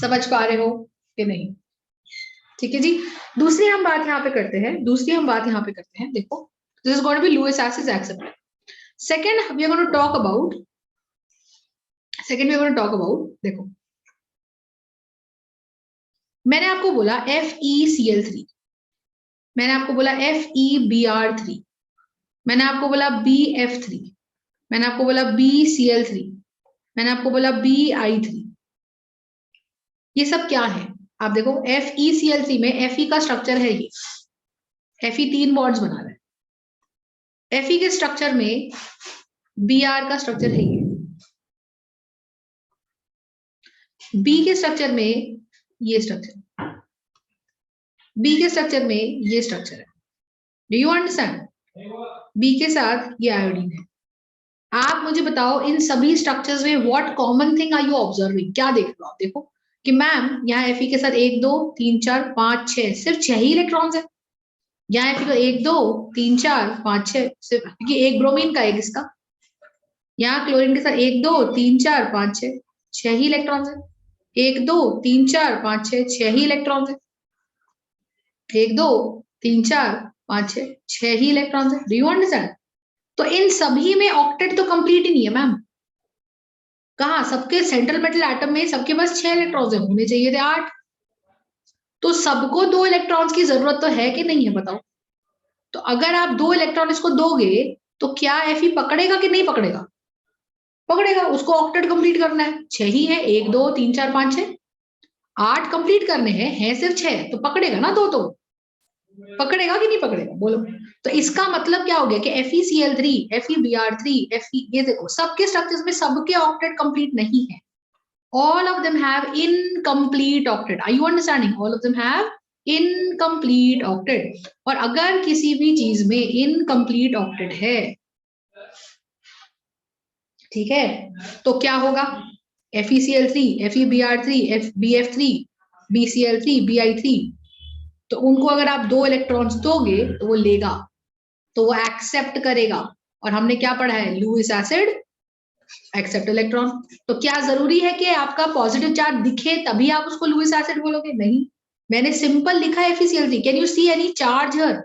समझ पा रहे हो कि नहीं? ठीक है जी. दूसरी हम बात यहाँ पे करते हैं, देखो, this is going to be Lewis acid accept. Second we are going to talk about, देखो, मैंने आपको बोला FeCl3, मैंने आपको बोला FeBr3, मैंने आपको बोला BF3, मैंने आपको बोला BCl3, मैंने आपको बोला BI3. ये सब क्या है? आप देखो, FeCl3 में Fe का स्ट्रक्चर है ये, Fe 3 बॉन्ड्स बना रहा है. Fe के स्ट्रक्चर में Br का स्ट्रक्चर है ये, B के स्ट्रक्चर में ये स्ट्रक्चर, B के स्ट्रक्चर में ये स्ट्रक्चर है. Do you understand? B के साथ ये आयोडीन है. आप मुझे बताओ, इन सभी स्ट्रक्चर्स में what common thing are you observing? क्या देख रहे हो आप? देखो कि मैम यहाँ Fe के साथ 1 2 3 4 5 6, सिर्फ 6 ही इलेक्ट्रॉन्स है. यहाँ Fe को 1 2 3 4 5 6, सिर्फ, क्योंकि एक ब्रोमीन का एक इसका. यहाँ क्लोरीन के साथ 1 2 3 4 5 6, 6 ही इलेक्ट्रॉन्स है. 1 2 3 4 5 6, 6 ही इलेक्ट्रॉन्स है. 1 2 3 4 5 6, 6 ही इलेक्ट्रॉन्स है. Do you understand? तो इन सभी में ऑक्टेट तो कंप्लीट ही नहीं है मैम. कहा? सबके सेंट्रल मेटल एटम में सबके पास 6 इलेक्ट्रॉन्स है, होने चाहिए थे 8. तो सबको 2 इलेक्ट्रॉन्स की जरूरत तो है कि नहीं है? बताओ. तो अगर आप 2 इलेक्ट्रॉन इसको दोगे तो क्या Fe पकड़ेगा कि नहीं पकड़ेगा? पकड़ेगा. उसको ऑक्टेट कंप्लीट करना है, 6 ही है, 1 2 3 4 5 6, 8 कंप्लीट करने हैं सिर्फ 6, तो पकड़ेगा ना 2, तो पकड़ेगा कि नहीं पकड़ेगा? बोलो. तो इसका मतलब क्या हो गया कि FeCl3, FeBr3, Fe, ये देखो सबके स्ट्रक्चर्स में सबके ऑक्टेट कंप्लीट नहीं है. All of them have incomplete octet. Are you understanding? All of them have incomplete octet. और अगर किसी भी चीज में incomplete octet है, ठीक है, तो क्या होगा? FeCl3, FeBr3, BF3, BCl3, Bi3, तो उनको अगर आप 2 इलेक्ट्रॉन्स दोगे तो वो लेगा, तो वो एक्सेप्ट करेगा. और हमने क्या पढ़ा है? Lewis acid accept electron. तो क्या जरूरी है कि आपका पॉजिटिव चार्ज दिखे तभी आप उसको लुईस एसिड बोलोगे? नहीं. मैंने सिंपल लिखा है FeCl3. Can you see any charge here?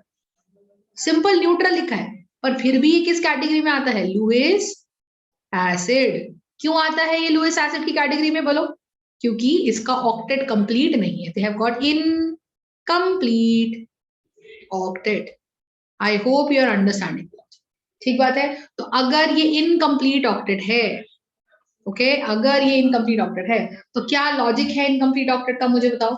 Simple neutral लिखा है, पर फिर भी ये किस कैटेगरी में आता है? Lewis acid. क्यों आता है ये लुईस एसिड की कैटेगरी में बोलो? क्योंकि इसका ऑक्टेट कंप्लीट नहीं है, they have got incomplete octet. I hope you are understanding. ठीक बात है। तो अगर ये इनकम्प्लीट ऑक्टेट है, ओके, अगर ये इनकम्प्लीट ऑक्टेट है तो क्या लॉजिक है इनकम्प्लीट ऑक्टेट का, मुझे बताओ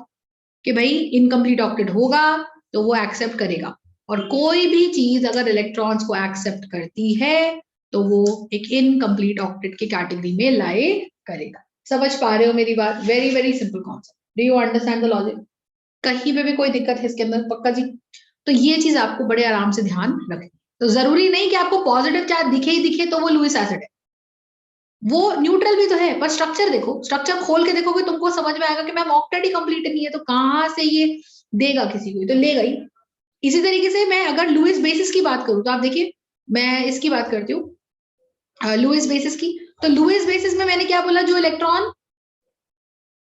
कि भाई इनकम्प्लीट ऑक्टेट होगा तो वो एक्सेप्ट करेगा, और कोई भी चीज अगर इलेक्ट्रॉन्स को एक्सेप्ट करती है तो वो एक इनकम्प्लीट ऑक्टेट की कैटेगरी में लाए करेगा। समझ पा रहे हो मेरी बात? Very very simple concept. Do you understand the logic? कहीं पे भी कोई दिक्कत है इसके अंदर? पक्का जी? तो ये चीज आपको बड़े आराम से ध्यान रखें। तो जरूरी नहीं कि आपको पॉजिटिव चार्ज दिखे ही दिखे तो वो लुईस एसिड है, वो न्यूट्रल भी तो है, पर स्ट्रक्चर देखो, स्ट्रक्चर खोल के देखोगे तुमको समझ में आएगा कि मैम ऑक्टेट ही कंप्लीट नहीं है, तो कहां से ये देगा किसी को? तो लेगा ही। इसी तरीके से मैं अगर लुईस बेसिस की बात करूं तो आप देखिए, मैं इसकी बात करती हूँ लुईस बेसिस की। तो लुईस बेसिस में मैंने क्या बोला? जो इलेक्ट्रॉन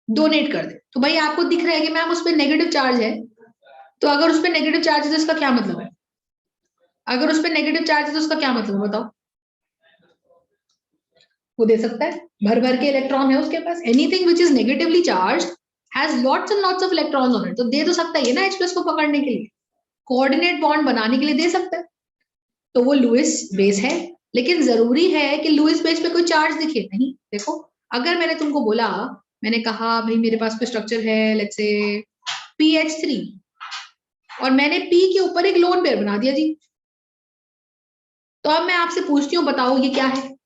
डोनेट कर दे। तो भाई आपको दिख रहा है कि मैम उस पर नेगेटिव चार्ज है, तो अगर उस पर नेगेटिव चार्ज है तो इसका क्या मतलब है? अगर उस पर नेगेटिव चार्ज है तो उसका क्या मतलब है बताओ? वो दे सकता है, भर भर के इलेक्ट्रॉन है उसके पास। Anything which is negatively charge has lots and lots of electrons on it, तो दे तो सकता ही है ना H+ को पकड़ने के लिए, कोऑर्डिनेट बॉन्ड बनाने के लिए दे सकता है। तो वो लुईस बेस है। लेकिन जरूरी है कि लुईस बेस पे कोई चार्ज दिखे? नहीं। देखो, अगर मैंने तुमको बोला, मैंने कहा भाई मेरे पास कोई स्ट्रक्चर है लेट्स से PH3, और मैंने P के ऊपर एक लोन पेयर बना दिया जी, तो अब मैं आपसे पूछती हूँ, बताओ ये क्या है?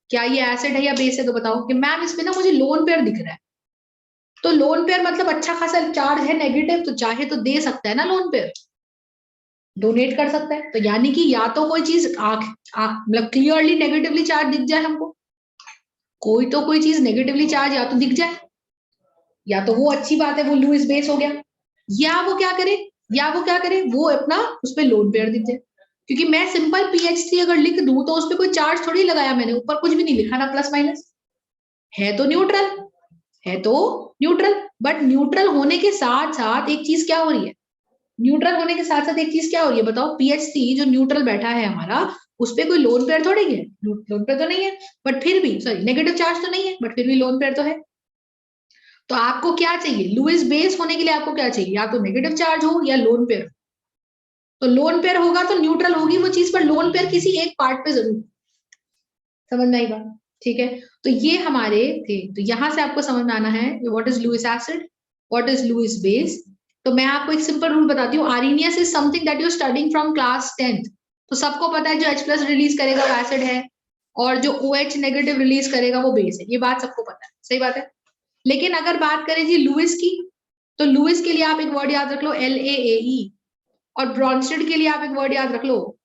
क्या ये एसिड है या बेस है? तो बताओ कि मैम इसमें ना मुझे लोन पेयर दिख रहा है। तो लोन पेयर मतलब अच्छा खासा चार्ज है नेगेटिव, तो चाहे तो दे सकता है ना लोन पेयर, डोनेट कर सकता है। तो यानी कि या तो कोई चीज मतलब क्लियरली नेगेटिवली चार्ज दिख जाए हमको, कोई तो कोई चीज नेगेटिवली चार्ज या तो दिख जाए, या तो वो अच्छी बात है, वो लुईस बेस हो गया, या वो क्या करे, वो अपना उस पर लोन पेयर दिख जाए। क्योंकि मैं सिंपल PH3 अगर लिख दूं तो उस पर कोई चार्ज थोड़ी लगाया मैंने, ऊपर कुछ भी नहीं लिखा ना प्लस माइनस, है तो न्यूट्रल, है तो न्यूट्रल। बट न्यूट्रल होने के साथ साथ एक चीज क्या हो रही है? न्यूट्रल होने के साथ साथ एक चीज क्या हो रही है बताओ? PH3 जो न्यूट्रल बैठा है हमारा, उस पर कोई लोन पेयर थोड़ी है, लोन पेयर तो नहीं है, बट फिर भी सॉरी नेगेटिव चार्ज तो नहीं है, बट फिर भी लोन पेयर तो है। तो आपको क्या चाहिए? लुईस बेस होने के लिए आपको क्या चाहिए? या तो नेगेटिव चार्ज हो या लोन पेयर। तो लोन पेयर होगा तो न्यूट्रल होगी वो चीज, पर लोन पेयर किसी एक पार्ट पे जरूर। समझ में आई बात? ठीक है। तो ये हमारे थे, तो यहां से आपको समझ में आना है what is Lewis acid, what is Lewis base. तो मैं आपको एक सिंपल रूल बताती हूँ, Arrhenius is something that you studying from class 10th। तो सबको पता है जो H+ रिलीज करेगा वो एसिड है, और जो OH नेगेटिव रिलीज करेगा वो बेस है, ये बात सबको पता है, सही बात है। लेकिन अगर बात करें जी लुईस की, तो लुईस के लिए आप एक वर्ड याद रख लो LAAE, और ब्रॉन्स्टेड के लिए आप एक वर्ड याद रख लो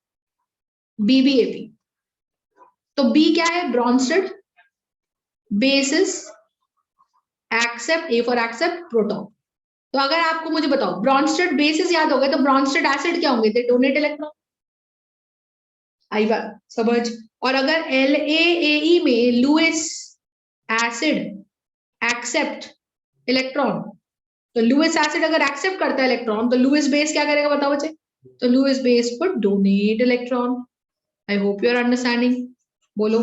BBAP। तो B क्या है? Bronsted bases accept, A for accept proton. तो अगर आपको मुझे बताओ ब्रॉन्स्टेड बेसिस याद हो गए, तो ब्रॉन्स्टेड एसिड क्या होंगे? दे डोनेट इलेक्ट्रॉन। आई बात समझ? और अगर LAAE में लुईस एसिड एक्सेप्ट इलेक्ट्रॉन, तो लुईस एसिड अगर एक्सेप्ट करता है इलेक्ट्रॉन, तो लुईस बेस क्या करेगा बताओ बच्चे? तो लुईस बेस पर donate electron. I hope you are understanding. बोलो,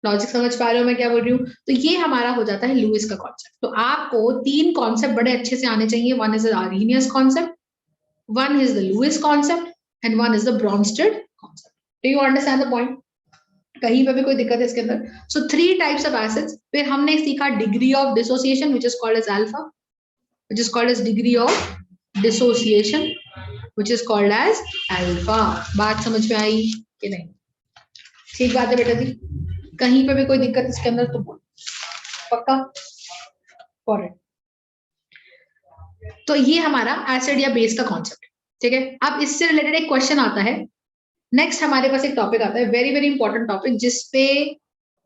लॉजिक समझ पा रहे हो मैं क्या बोल रही हूँ? तो ये हमारा हो जाता है लुईस का कॉन्सेप्ट। तो आपको 3 कॉन्सेप्ट बड़े अच्छे से आने चाहिए। One is the Arrhenius concept, one is the Lewis concept, and one is the Bronsted concept. Do you understand the point? कहीं पे भी कोई दिक्कत है इसके अंदर? So 3 types of acids. फिर हमने सीखा degree of dissociation which is called as alpha, which is called as degree of dissociation, which is called as alpha। बात समझ में आई कि नहीं? ठीक बात है बेटा जी। कहीं पे भी कोई दिक्कत इसके अंदर तो बोल, पक्का? करेक्ट। तो ये हमारा एसिड या बेस का कॉन्सेप्ट, ठीक है। अब इससे रिलेटेड एक क्वेश्चन आता है। नेक्स्ट हमारे पास एक टॉपिक आता है, वेरी वेरी इंपॉर्टेंट टॉपिक, जिसपे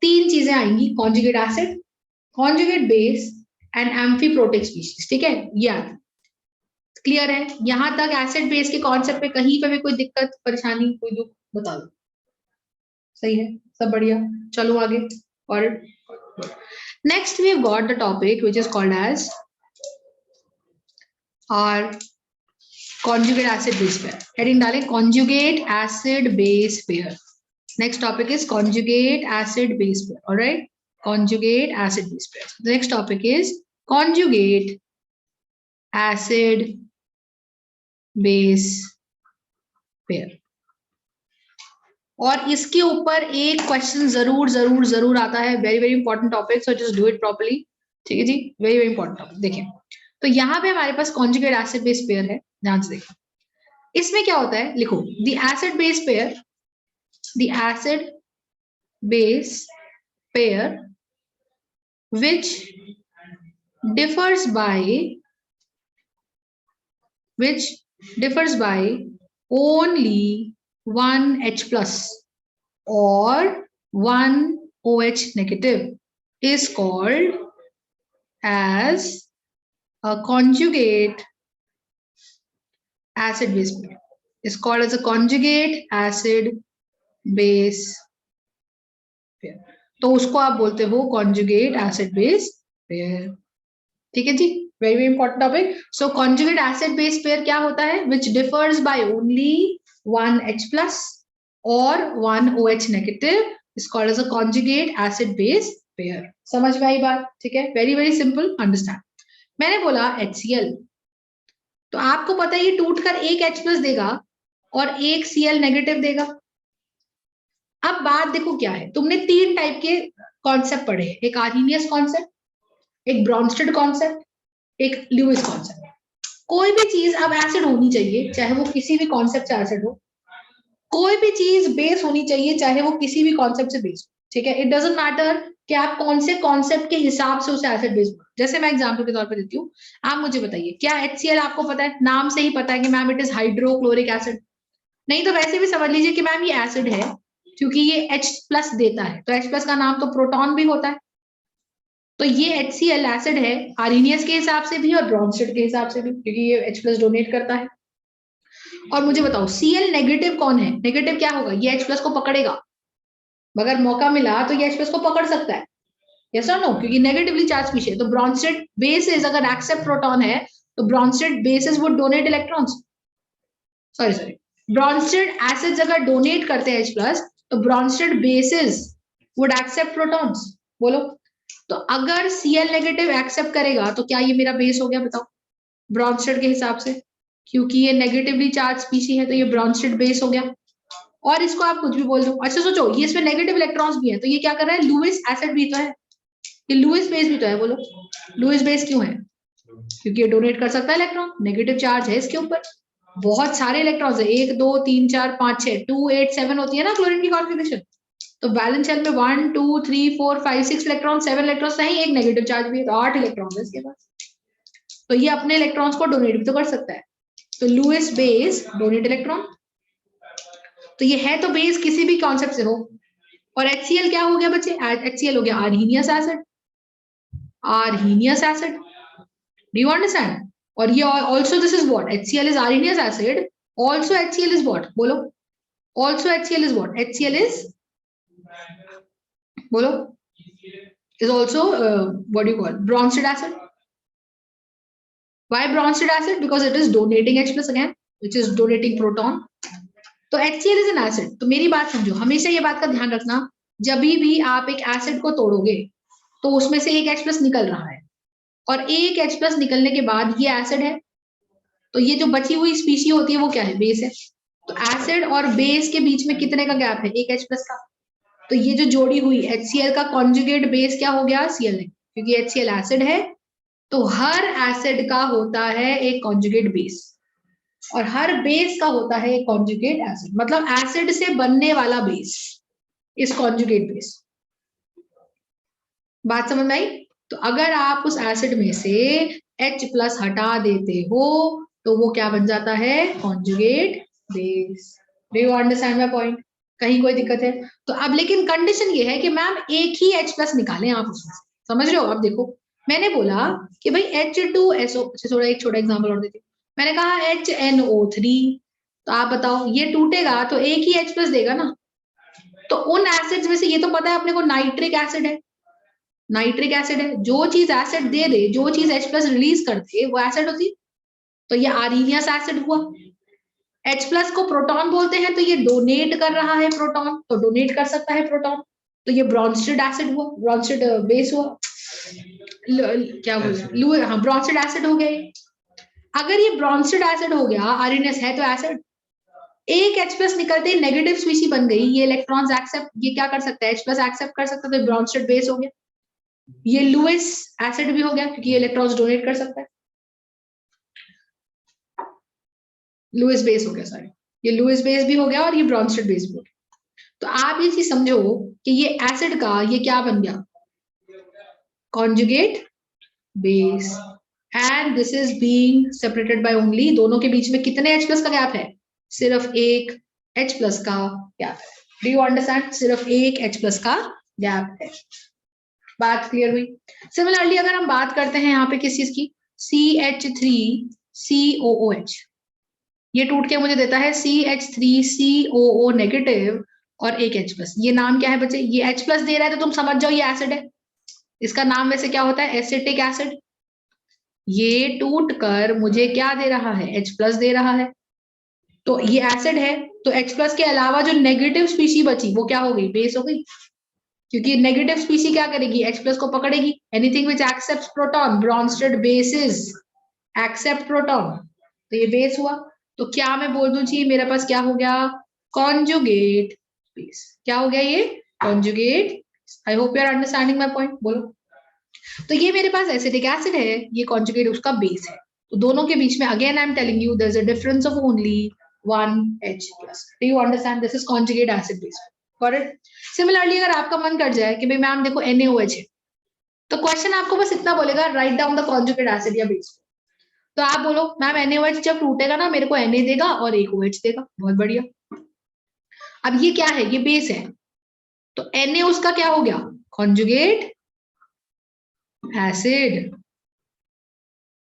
3 चीजें आएंगी, conjugate acid, conjugate base and amphiprotic species. ठीक है, ये आती। क्लियर है? यहां तक एसिड बेस के कॉन्सेप्ट पे कहीं पे भी कोई दिक्कत परेशानी कोई दुख बता दो। सही है, सब बढ़िया। चलो आगे। और next we have got the topic which is called as और conjugate acid base pair. Heading डालें conjugate acid base pair. Next topic is conjugate acid base pair. Alright, conjugate acid base pair. The next topic is conjugate acid base pair. और इसके ऊपर एक question जरूर जरूर जरूर आता है, very very important topic, so just do it properly. ठीक है जी, वेरी वेरी इंपॉर्टेंट टॉपिक. देखिए तो यहाँ पे हमारे पास कॉन्जुगेट एसिड बेस पेयर है, ध्यान से देखो. इसमें क्या होता है, लिखो the acid base pair, the acid base pair which differs by only one H plus or one OH negative is called as a conjugate acid base pair. Is called as a conjugate acid base pair. तो उसको आप बोलते हो conjugate acid base pair. ठीक है जी, very very important topic. सो conjugate acid base pair क्या होता है, which differs by only one H plus or one OH negative is called as a conjugate acid base pair. समझ में आई बात? ठीक है, वेरी वेरी सिंपल, अंडरस्टैंड. मैंने बोला HCl, तो आपको पता है ये टूटकर एक H plus देगा और एक Cl नेगेटिव देगा. अब बात देखो क्या है, तुमने तीन टाइप के कॉन्सेप्ट पढ़े, एक आर्हीनियस कॉन्सेप्ट, एक ब्रॉन्स्टेड कॉन्सेप्ट, एक ल्यूइस कॉन्सेप्ट. कोई भी चीज अब एसिड होनी चाहिए, चाहे वो किसी भी कॉन्सेप्ट से एसिड हो. कोई भी चीज बेस होनी चाहिए, चाहे वो किसी भी कॉन्सेप्ट से बेस हो. ठीक है, इट डजंट मैटर कि आप कौन से कॉन्सेप्ट के हिसाब से उसे एसिड बेस. जैसे मैं एग्जांपल के तौर पे देती हूँ, आप मुझे बताइए क्या HCl आपको पता है, नाम से ही पता है कि ma'am it is hydrochloric acid. नहीं तो वैसे भी समझ लीजिए कि मैम ये एसिड है क्योंकि ये H प्लस देता है, तो H प्लस का नाम तो प्रोटॉन भी होता है. तो ये HCl एसिड है आर्हीनियस के हिसाब से भी और ब्रॉन्स्टेड के हिसाब से भी, क्योंकि ये H प्लस डोनेट करता है. और मुझे बताओ Cl नेगेटिव कौन है, नेगेटिव क्या होगा, ये H प्लस को पकड़ेगा. अगर मौका मिला तो ये H प्लस को पकड़ सकता है, यस और नो, क्योंकि नेगेटिवली चार्ज स्पीशीज. तो ब्रॉन्स्टेड बेसिस अगर एक्सेप्ट प्रोटॉन है तो Bronsted bases would donate electrons. Sorry, Bronsted acids अगर डोनेट करते हैं H प्लस तो Bronsted bases would accept protons. बोलो, तो अगर Cl नेगेटिव एक्सेप्ट करेगा तो क्या ये मेरा बेस हो गया, बताओ, ब्रॉन्स्टेड के हिसाब से, क्योंकि ये नेगेटिवली चार्ज स्पीशी है तो ये ब्रॉन्स्टेड बेस हो गया. और इसको आप कुछ भी बोल दो. अच्छा सोचो, ये इसमें नेगेटिव इलेक्ट्रॉन्स भी है, तो ये क्या कर रहा है, लुईस एसिड भी तो है, ये लुईस बेस भी तो है. बोलो, लुईस बेस क्यों है, क्योंकि ये डोनेट कर सकता है इलेक्ट्रॉन, नेगेटिव चार्ज है इसके ऊपर, बहुत सारे इलेक्ट्रॉन्स है, 1 2 3 4 5 6 2 8 7 होती है ना क्लोरीन की कॉन्फ़िगरेशन. तो वैलेंस शेल में 1 2 3 4 5 6 इलेक्ट्रॉन, 7 इलेक्ट्रॉन्स नहीं, एक नेगेटिव चार्ज भी है, तो 8 इलेक्ट्रॉन है इसके पास. तो ये अपने इलेक्ट्रॉन्स को डोनेट भी तो कर सकता है. तो लुईस बेस डोनेट इलेक्ट्रॉन, तो ये है तो बेस किसी भी कॉन्सेप्ट से हो. और HCl क्या हो गया बच्चे, HCl हो गया Arrhenius acid. Arrhenius acid, do you understand? और ये also this is what, HCl is arrhenius acid, also HCl is what, बोलो, also HCl is what, HCl is, बोलो, is also what do you call, bronsted acid. Why bronsted acid? Because it is donating H plus again, which is donating proton. तो HCl is an acid. तो मेरी बात समझो, हमेशा ये बात का ध्यान रखना, जब भी आप एक एसिड को तोड़ोगे तो उसमें से एक H plus निकल रहा है, और एक H प्लस निकलने के बाद ये एसिड है, तो ये जो बची हुई स्पीशी होती है वो क्या है, बेस है. तो एसिड और बेस के बीच में कितने का गैप है, एक H प्लस का. तो ये जो जोड़ी हुई HCl का कॉन्जुगेट बेस क्या हो गया, Cl है, क्योंकि HCl एसिड है. तो हर एसिड का होता है एक कॉन्जुगेट बेस, और हर बेस का होता है एक कॉन्जुगेट एसिड. मतलब एसिड से बनने वाला बेस इस कॉन्जुगेट बेस. बात समझ में आई? तो अगर आप उस एसिड में से H प्लस हटा देते हो तो वो क्या बन जाता है, conjugate base. Do you understand my point? कहीं कोई दिक्कत है? तो अब लेकिन कंडीशन ये है कि मैम एक ही H प्लस निकालें आप उसमें से. समझ रहे हो? अब देखो, मैंने बोला कि भाई H2SO, थोड़ा एक छोटा एग्जांपल और देती हूँ. मैंने कहा HNO3, तो आप बताओ ये टूटेगा तो एक ही H प्लस देगा ना. तो उन एसिड्स में से ये तो पता है अपने को नाइट्रिक एसिड है, नाइट्रिक एसिड है. जो चीज एसिड दे दे, जो चीज H प्लस रिलीज कर दे वो एसिड होती है. तो ये आर्हीनियस एसिड हुआ. H प्लस को प्रोटॉन बोलते हैं, तो ये डोनेट कर रहा है प्रोटॉन, तो डोनेट कर सकता है प्रोटॉन. तो ये ब्रॉन्स्टेड एसिड हुआ, ब्रॉन्स्टेड बेस हुआ, क्या बोला, हाँ ब्रॉन्स्टेड एसिड हो गया ये। अगर ये ब्रॉन्स्टेड एसिड हो गया, आरएनएस है तो एसिड, एक H प्लस निकलते ही नेगेटिव स्पीशी बन गई, ये इलेक्ट्रॉन्स एक्सेप्ट, ये क्या कर सकता है, H प्लस एक्सेप्ट कर सकता है, तो ब्रॉन्स्टेड बेस हो गया। ये लुइस एसिड भी हो गया क्योंकि ये इलेक्ट्रॉन्स डोनेट कर सकता है, लुइस बेस हो गया, सॉरी ये लुइस बेस भी हो गया और ये ब्रॉन्स्टेड बेस भी हो गया। तो आप ये चीज समझो कि ये एसिड का ये क्या बन गया, conjugate base, and this is being separated by only, दोनों के बीच में कितने H प्लस का गैप है, सिर्फ एक H प्लस का गैप है। डू यू अंडरस्टैंड, सिर्फ एक H प्लस का गैप है। बात क्लियर हुई। सिमिलरली अगर हम बात करते हैं यहाँ पे किस चीज की, CH3COOH, ये टूट के मुझे देता है CH3COO नेगेटिव और एक H प्लस। ये नाम क्या है बच्चे, ये H प्लस दे रहा है तो तुम समझ जाओ ये एसिड है, इसका नाम वैसे क्या होता है, एसिटिक एसिड। ये टूट कर मुझे क्या दे रहा है, H प्लस दे रहा है, तो ये एसिड है, तो H प्लस के अलावा जो नेगेटिव स्पीशी बची वो क्या हो गई, बेस हो गई, क्योंकि नेगेटिव स्पीशी क्या करेगी, H प्लस को पकड़ेगी। Anything which accepts proton, Bronsted bases accept proton, तो ये बेस हुआ। तो क्या मैं बोल दूं जी, मेरे पास क्या हो गया, कॉन्जुगेट बेस। क्या हो गया ये, conjugate. I hope you are understanding my point, बोलो। तो ये मेरे पास एसिटिक एसिड है, ये कॉन्जुगेट उसका बेस है, तो दोनों के बीच में again I am telling you there is a difference of only 1 H plus. Do you understand, this is conjugate acid base, got it. Similarly अगर आपका मन कर जाए कि भाई मैम देखो NaOH है, तो क्वेश्चन आपको बस इतना बोलेगा, write down the conjugate acid या बेस। तो आप बोलो मैम NaOH जब टूटेगा ना मेरे को Na देगा और एक OH देगा, बहुत बढ़िया। अब ये क्या है, ये बेस है, तो Na उसका क्या हो गया, कॉन्जुगेट एसिड।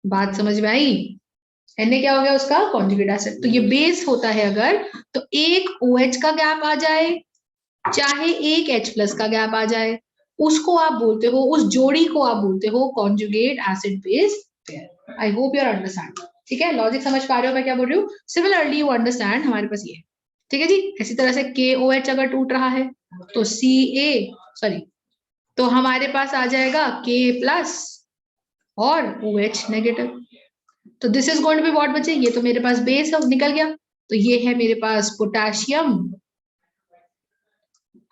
बात समझ में आई, Na क्या हो गया उसका, कॉन्जुगेट एसिड। तो ये बेस होता है अगर, तो एक OH का गैप आ जाए चाहे एक H प्लस का गैप आ जाए, उसको आप बोलते हो, उस जोड़ी को आप बोलते हो conjugate acid base pair. I hope you are understand, ठीक है, लॉजिक समझ पा रहे हो मैं क्या बोल रही हूँ। सिमिलरली यू अंडरस्टैंड, हमारे पास ये, ठीक है जी। इसी तरह से KOH अगर टूट रहा है तो तो हमारे पास आ जाएगा K प्लस और OH नेगेटिव। तो this is going to be what बच्चे, ये तो मेरे पास बेस है, निकल गया, तो ये है मेरे पास पोटेशियम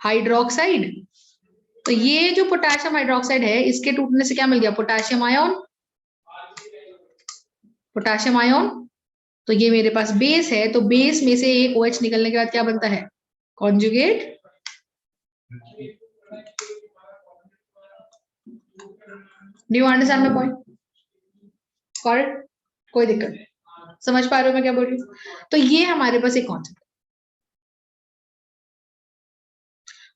हाइड्रोक्साइड। तो ये जो पोटेशियम हाइड्रोक्साइड है, इसके टूटने से क्या मिल गया, पोटेशियम आयन, पोटेशियम आयन। तो ये मेरे पास बेस है, तो बेस में से एक OH निकलने के बाद क्या बनता है, conjugate. Do you understand my point, correct, कोई दिक्कत नहीं, समझ पा रहे हो मैं क्या बोल रही हूँ। तो ये हमारे पास एक कॉन्सेप्ट।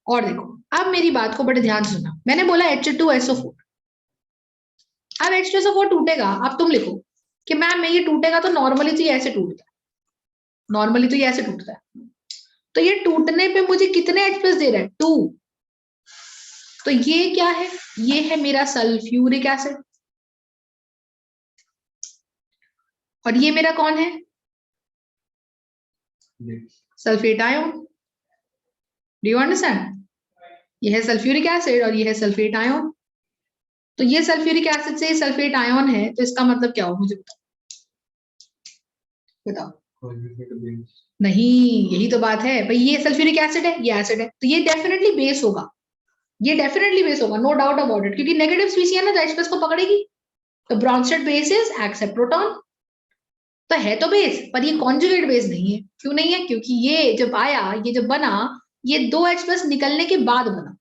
और देखो अब मेरी बात को बड़े ध्यान से सुनना, मैंने बोला H2SO4, अब H2SO4 टूटेगा, अब तुम लिखो कि मैम ये टूटेगा तो नॉर्मली तो ये ऐसे टूटता है, नॉर्मली तो ये ऐसे टूटता है, तो ये टूटने पे मुझे कितने H प्लस दे रहा है, 2। तो ये क्या है, ये है मेरा सल्फ्यूरिक एसिड, और ये मेरा कौन है, sulphate ion. Do you understand, ये है सल्फ्यूरिक एसिड और ये है सल्फेट आयन। तो ये सल्फ्यूरिक एसिड से सल्फेट आयन है, तो इसका मतलब क्या हो, मुझे बताओ। नहीं, यही तो बात है भाई, ये सल्फ्यूरिक एसिड है, ये एसिड है, तो ये डेफिनेटली बेस होगा, ये डेफिनेटली बेस होगा, नो डाउट अबाउट इट, क्योंकि नेगेटिव स्पीशी है ना, तो H प्लस को पकड़ेगी, तो Bronsted base is accept proton, तो है तो बेस, पर ये कॉन्जुगेट बेस नहीं है। क्यों नहीं है, क्योंकि ये जब आया, ये जब बना, ये 2 H प्लस निकलने के बाद बना।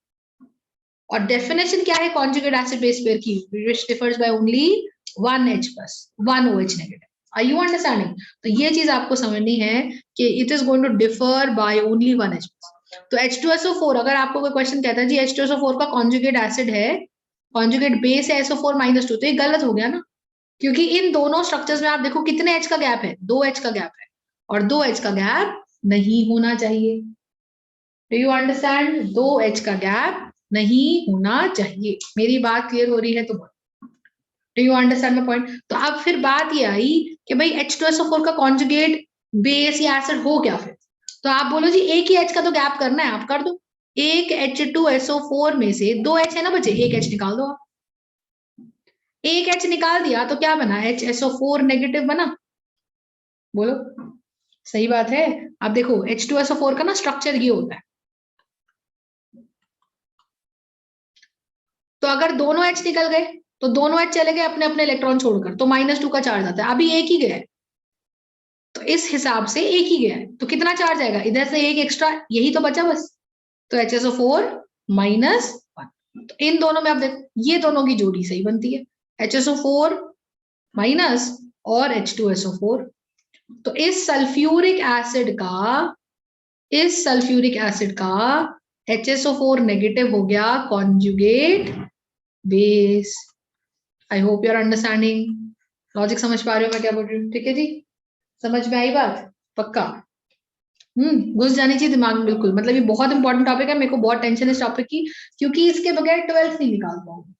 और डेफिनेशन क्या है कॉन्जुगेट एसिड बेस पेयर की, which differs by only 1 H plus 1 OH negative। Are you understanding? तो ये चीज आपको समझनी है कि it is going to differ by only 1 H plus। तो H2SO4 अगर आपको कोई क्वेश्चन कहता है जी H2SO4 का कॉन्जुगेट एसिड है, कॉन्जुगेट बेस है SO4-2, तो ये गलत हो गया ना, क्योंकि इन दोनों स्ट्रक्चर्स में आप देखो कितने H का गैप है, 2 H का गैप है, और 2 H का गैप नहीं होना चाहिए। डू यू अंडरस्टैंड, 2 H का गैप नहीं होना चाहिए। मेरी बात क्लियर हो रही है तो do you understand my point. तो अब फिर बात ये आई कि भाई H2SO4 का कॉन्जुगेट बेस या एसिड हो क्या फिर, तो आप बोलो जी एक ही H का तो गैप करना है, आप कर दो, एक H2SO4 में से 2 H है ना बच्चे, एक H निकाल दो आप। एक H निकाल दिया तो क्या बना, HSO4 नेगेटिव बना। बोलो सही बात है। अब देखो H2SO4 का ना स्ट्रक्चर ये होता है, तो अगर दोनों H निकल गए तो दोनों H चले गए अपने अपने इलेक्ट्रॉन छोड़कर, तो -2 का चार्ज आता है। अभी एक ही गया है तो इस हिसाब से एक ही गया है, तो कितना चार्ज आएगा, इधर से एक एक्स्ट्रा, यही तो बचा बस। तो HSO4 -1, तो इन दोनों में आप देखो ये दोनों की जोड़ी सही बनती है, HSO4 माइनस और H2SO4। तो इस सल्फ्यूरिक एसिड का HSO4 नेगेटिव हो गया conjugate base. I hope you are understanding, logic समझ पा रहे हो मैं क्या बोल रही हूँ, ठीक है जी, समझ में आई बात, पक्का। घुस जानी चाहिए दिमाग में बिल्कुल, मतलब ये बहुत इंपॉर्टेंट टॉपिक है, मेरे को बहुत टेंशन है इस टॉपिक की, क्योंकि इसके बगैर 12th नहीं निकाल पाऊंगी।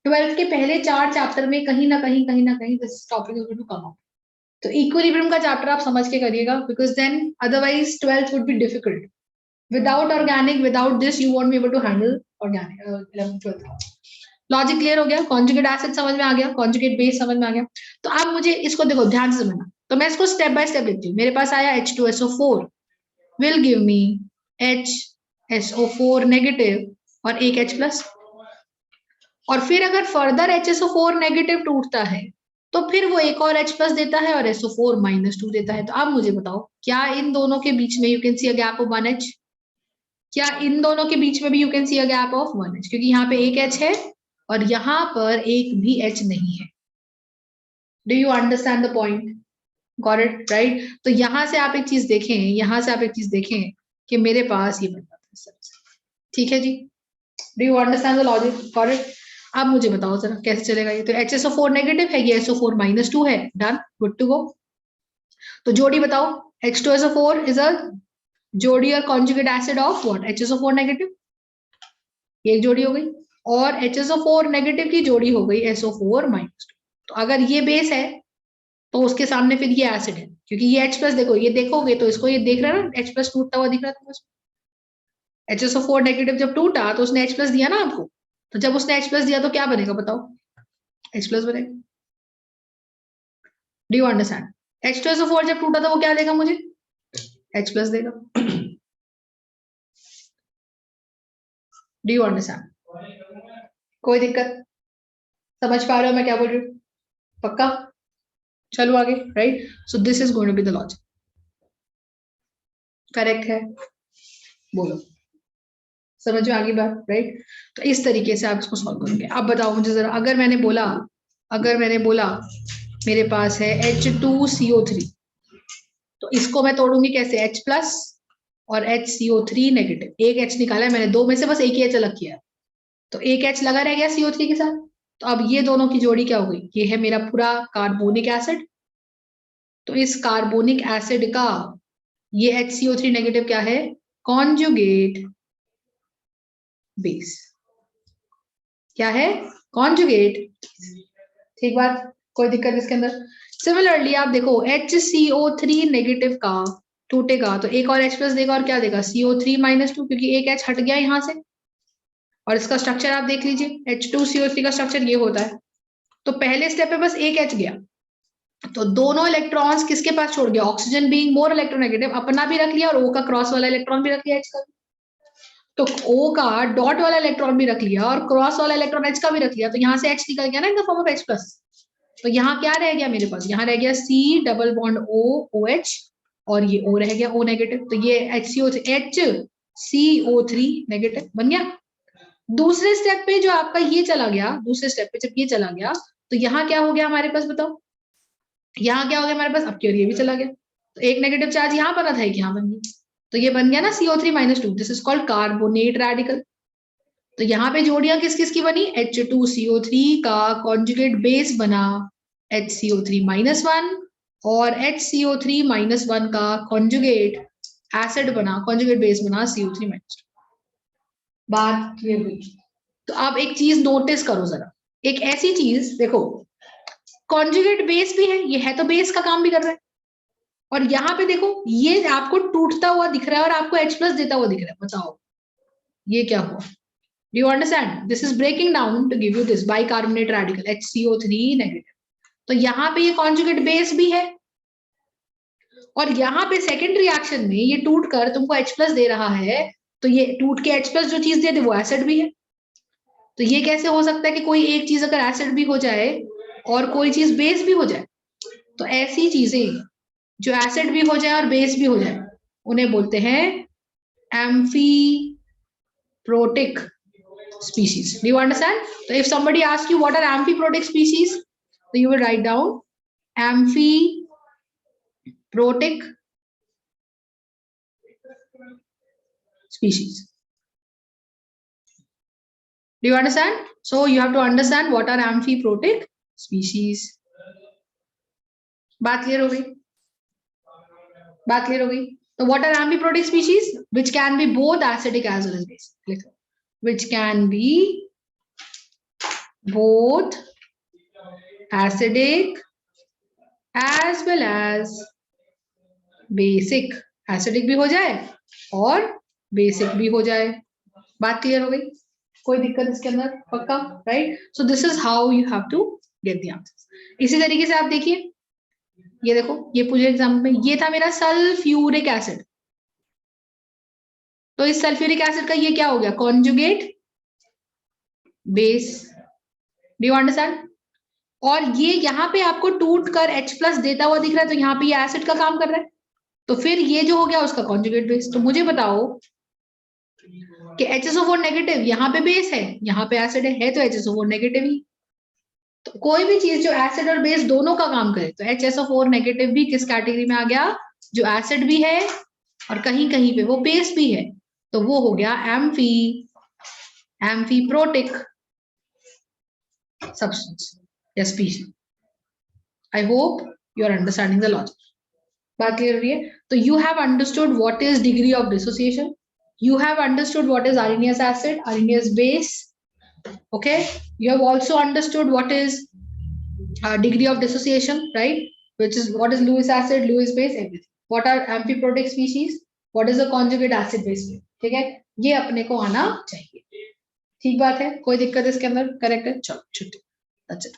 12th के पहले 4 चैप्टर में कहीं ना कहीं this topic is going to come out. तो इक्विलिब्रियम का चैप्टर आप समझ के करिएगा, because then otherwise 12th would be difficult. Without organic, without this you won't be able to handle organic 11th 12th। Logic clear हो गया, conjugate acid समझ में आ गया, कॉन्जुगेट बेस समझ में आ गया। तो अब मुझे इसको देखो ध्यान से समझना, तो मैं इसको स्टेप बाय स्टेप लिखती हूँ। मेरे पास आया H2SO4 will give me HSO4 negative और एक H प्लस, और फिर अगर फर्दर HSO4 नेगेटिव टूटता है तो फिर वो एक और H प्लस देता है और SO4 -2 देता है। तो अब मुझे बताओ क्या इन दोनों के बीच में you can see a gap of 1H, क्या इन दोनों के बीच में भी you can see a gap of 1H, क्योंकि यहाँ पे एक H है और यहाँ पर एक भी H नहीं है। Do you understand the point, got it right. तो यहां से आप एक चीज देखें, यहां से आप एक चीज देखें कि मेरे पास ये बन जाता है, ठीक है जी, do you understand the logic, got it. अब मुझे बताओ जरा कैसे चलेगा ये, तो HSO4 नेगेटिव है, ये SO4 -2 है, डन, गुड टू गो। तो जोड़ी बताओ, H2SO4 इज अ जोड़ी और conjugate acid of what, HSO4 negative, ये एक जोड़ी हो गई, और HSO4 नेगेटिव की जोड़ी हो गई SO4 -2। तो अगर ये बेस है तो उसके सामने फिर ये एसिड है, क्योंकि ये H प्लस, देखो ये देखोगे तो इसको ये देख रहा है ना, H प्लस टूटता हुआ दिख रहा था, HSO4 नेगेटिव जब टूटा तो उसने H प्लस दिया ना आपको, तो जब उसने H प्लस दिया तो क्या बनेगा बताओ, H प्लस बनेगा। डू यू अंडरस्टैंड, H2SO4 जब टूटा था वो क्या देगा मुझे, H प्लस देगा। डू यू अंडरस्टैंड, कोई दिक्कत, समझ पा रहे हो मैं क्या बोल रही हूँ, पक्का। चलो आगे, right. So this is going to be the logic, correct है, बोलो समझ में आ गई बात, राइट। तो इस तरीके से आप इसको सॉल्व करोगे। अब बताओ मुझे जरा, अगर मैंने बोला मेरे पास है H2CO3, तो इसको मैं तोड़ूंगी कैसे, H प्लस और HCO3 नेगेटिव, एक H निकाला है मैंने, दो में से बस एक ही H अलग किया है, तो एक H लगा रह गया CO3 के साथ। तो अब ये दोनों की जोड़ी क्या हो गई, ये है मेरा पूरा कार्बोनिक एसिड। तो इस कार्बोनिक एसिड का ये HCO3 नेगेटिव क्या है, कॉन्जुगेट बेस, क्या है, कॉन्जुगेट, ठीक बात, कोई दिक्कत इसके अंदर। सिमिलरली आप देखो HCO3 नेगेटिव का टूटेगा तो एक और H प्लस देगा, और क्या देगा, CO3 -2, क्योंकि एक H हट गया यहां से। और इसका स्ट्रक्चर आप देख लीजिए, H2CO3 का स्ट्रक्चर ये होता है। तो पहले स्टेप पे बस एक H गया, तो दोनों इलेक्ट्रॉन्स किसके पास छोड़ गया, ऑक्सीजन बीइंग मोर इलेक्ट्रोनेगेटिव अपना भी रख लिया और O का क्रॉस वाला इलेक्ट्रॉन भी रख लिया H का, तो O का डॉट वाला इलेक्ट्रॉन भी रख लिया और क्रॉस वाला इलेक्ट्रॉन H का भी रख लिया, तो यहाँ से H निकल गया ना in the form of H plus. तो यहाँ क्या रह गया मेरे पास, यहाँ रह गया C double bond O OH, और ये O रह गया O नेगेटिव, तो ये HCO3 नेगेटिव बन गया। दूसरे स्टेप पे जो आपका ये चला गया, दूसरे स्टेप पे जब ये चला गया तो यहाँ क्या हो गया हमारे पास बताओ, यहाँ क्या हो गया हमारे पास, अब क्यों ये भी चला गया, तो एक नेगेटिव चार्ज यहाँ बना था, एक यहाँ बन गया, तो ये बन गया ना CO3 -2, this is called carbonate radical. तो यहाँ पे जोड़ियां किस किस की बनी, H2CO3 का कॉन्जुगेट बेस बना HCO3 -1, और HCO3 -1 का कॉन्जुगेट एसिड बना, कॉन्जुगेट बेस बना CO3 -2। बात क्लियर हुई। तो आप एक चीज नोटिस करो जरा, एक ऐसी चीज देखो, कॉन्जुगेट बेस भी है, ये है तो बेस का काम भी कर रहा है, और यहाँ पे देखो ये आपको टूटता हुआ दिख रहा है और आपको H प्लस देता हुआ दिख रहा है, बताओ ये क्या हुआ? Do you understand? This is breaking down to give you this bicarbonate radical HCO3 negative. तो यहाँ पे ये conjugate base भी है और यहाँ पे सेकेंड रिएक्शन में ये टूट कर तुमको H प्लस दे रहा है, तो ये टूट के H प्लस जो चीज दे दे वो एसिड भी है। तो ये कैसे हो सकता है कि कोई एक चीज अगर एसिड भी हो जाए और कोई चीज बेस भी हो जाए? तो ऐसी चीजें जो एसिड भी हो जाए और बेस भी हो जाए उन्हें बोलते हैं amphiprotic species. Do you understand? So if somebody asks you what are amphiprotic species, so you will write down amphiprotic species. Do you understand? So you have to understand what are amphiprotic species. बात clear हो गई? बात clear हो गई? So what are amphiprotic species? Which can be both acidic as well as basic. Which can be both acidic as well as basic. Acidic भी हो जाए और basic भी हो जाए। बात क्लियर हो गई? कोई दिक्कत इसके अंदर? पक्का? Right? So this is how you have to get the answers. इसी तरीके से आप देखिए, ये देखो, ये पूरे एग्जाम में ये था मेरा सल्फ्यूरिक एसिड। तो इस सल्फ्यूरिक एसिड का ये क्या हो गया? Conjugate base. Do you understand? और ये यहाँ पे आपको टूट कर H प्लस देता हुआ दिख रहा है, तो यहाँ पे ये एसिड का काम कर रहा है, तो फिर ये जो हो गया उसका कॉन्जुगेट बेस। तो मुझे बताओ कि HSO4 नेगेटिव यहाँ पे बेस है, यहाँ पे एसिड है तो HSO4 नेगेटिव ही। तो कोई भी चीज जो एसिड और बेस दोनों का काम करे, तो HSO4 नेगेटिव भी किस कैटेगरी में आ गया? जो एसिड भी है और कहीं कहीं पे वो बेस भी है, तो वो हो गया एम्फीप्रोटिक सब्सटेंस या species. I hope you are understanding the logic. बात क्लियर हो रही है? तो you have understood what is degree of dissociation, you have understood what is areneous acid, areneous base. Okay, you have also understood what is degree of dissociation, right? Which is what is Lewis acid, Lewis base, everything. What are amphiprotic species? What is the conjugate acid base? ठीक है, ये अपने को आना चाहिए। ठीक बात है, कोई दिक्कत इसके अंदर? करेक्ट है, चलो छुट्टी। That's it.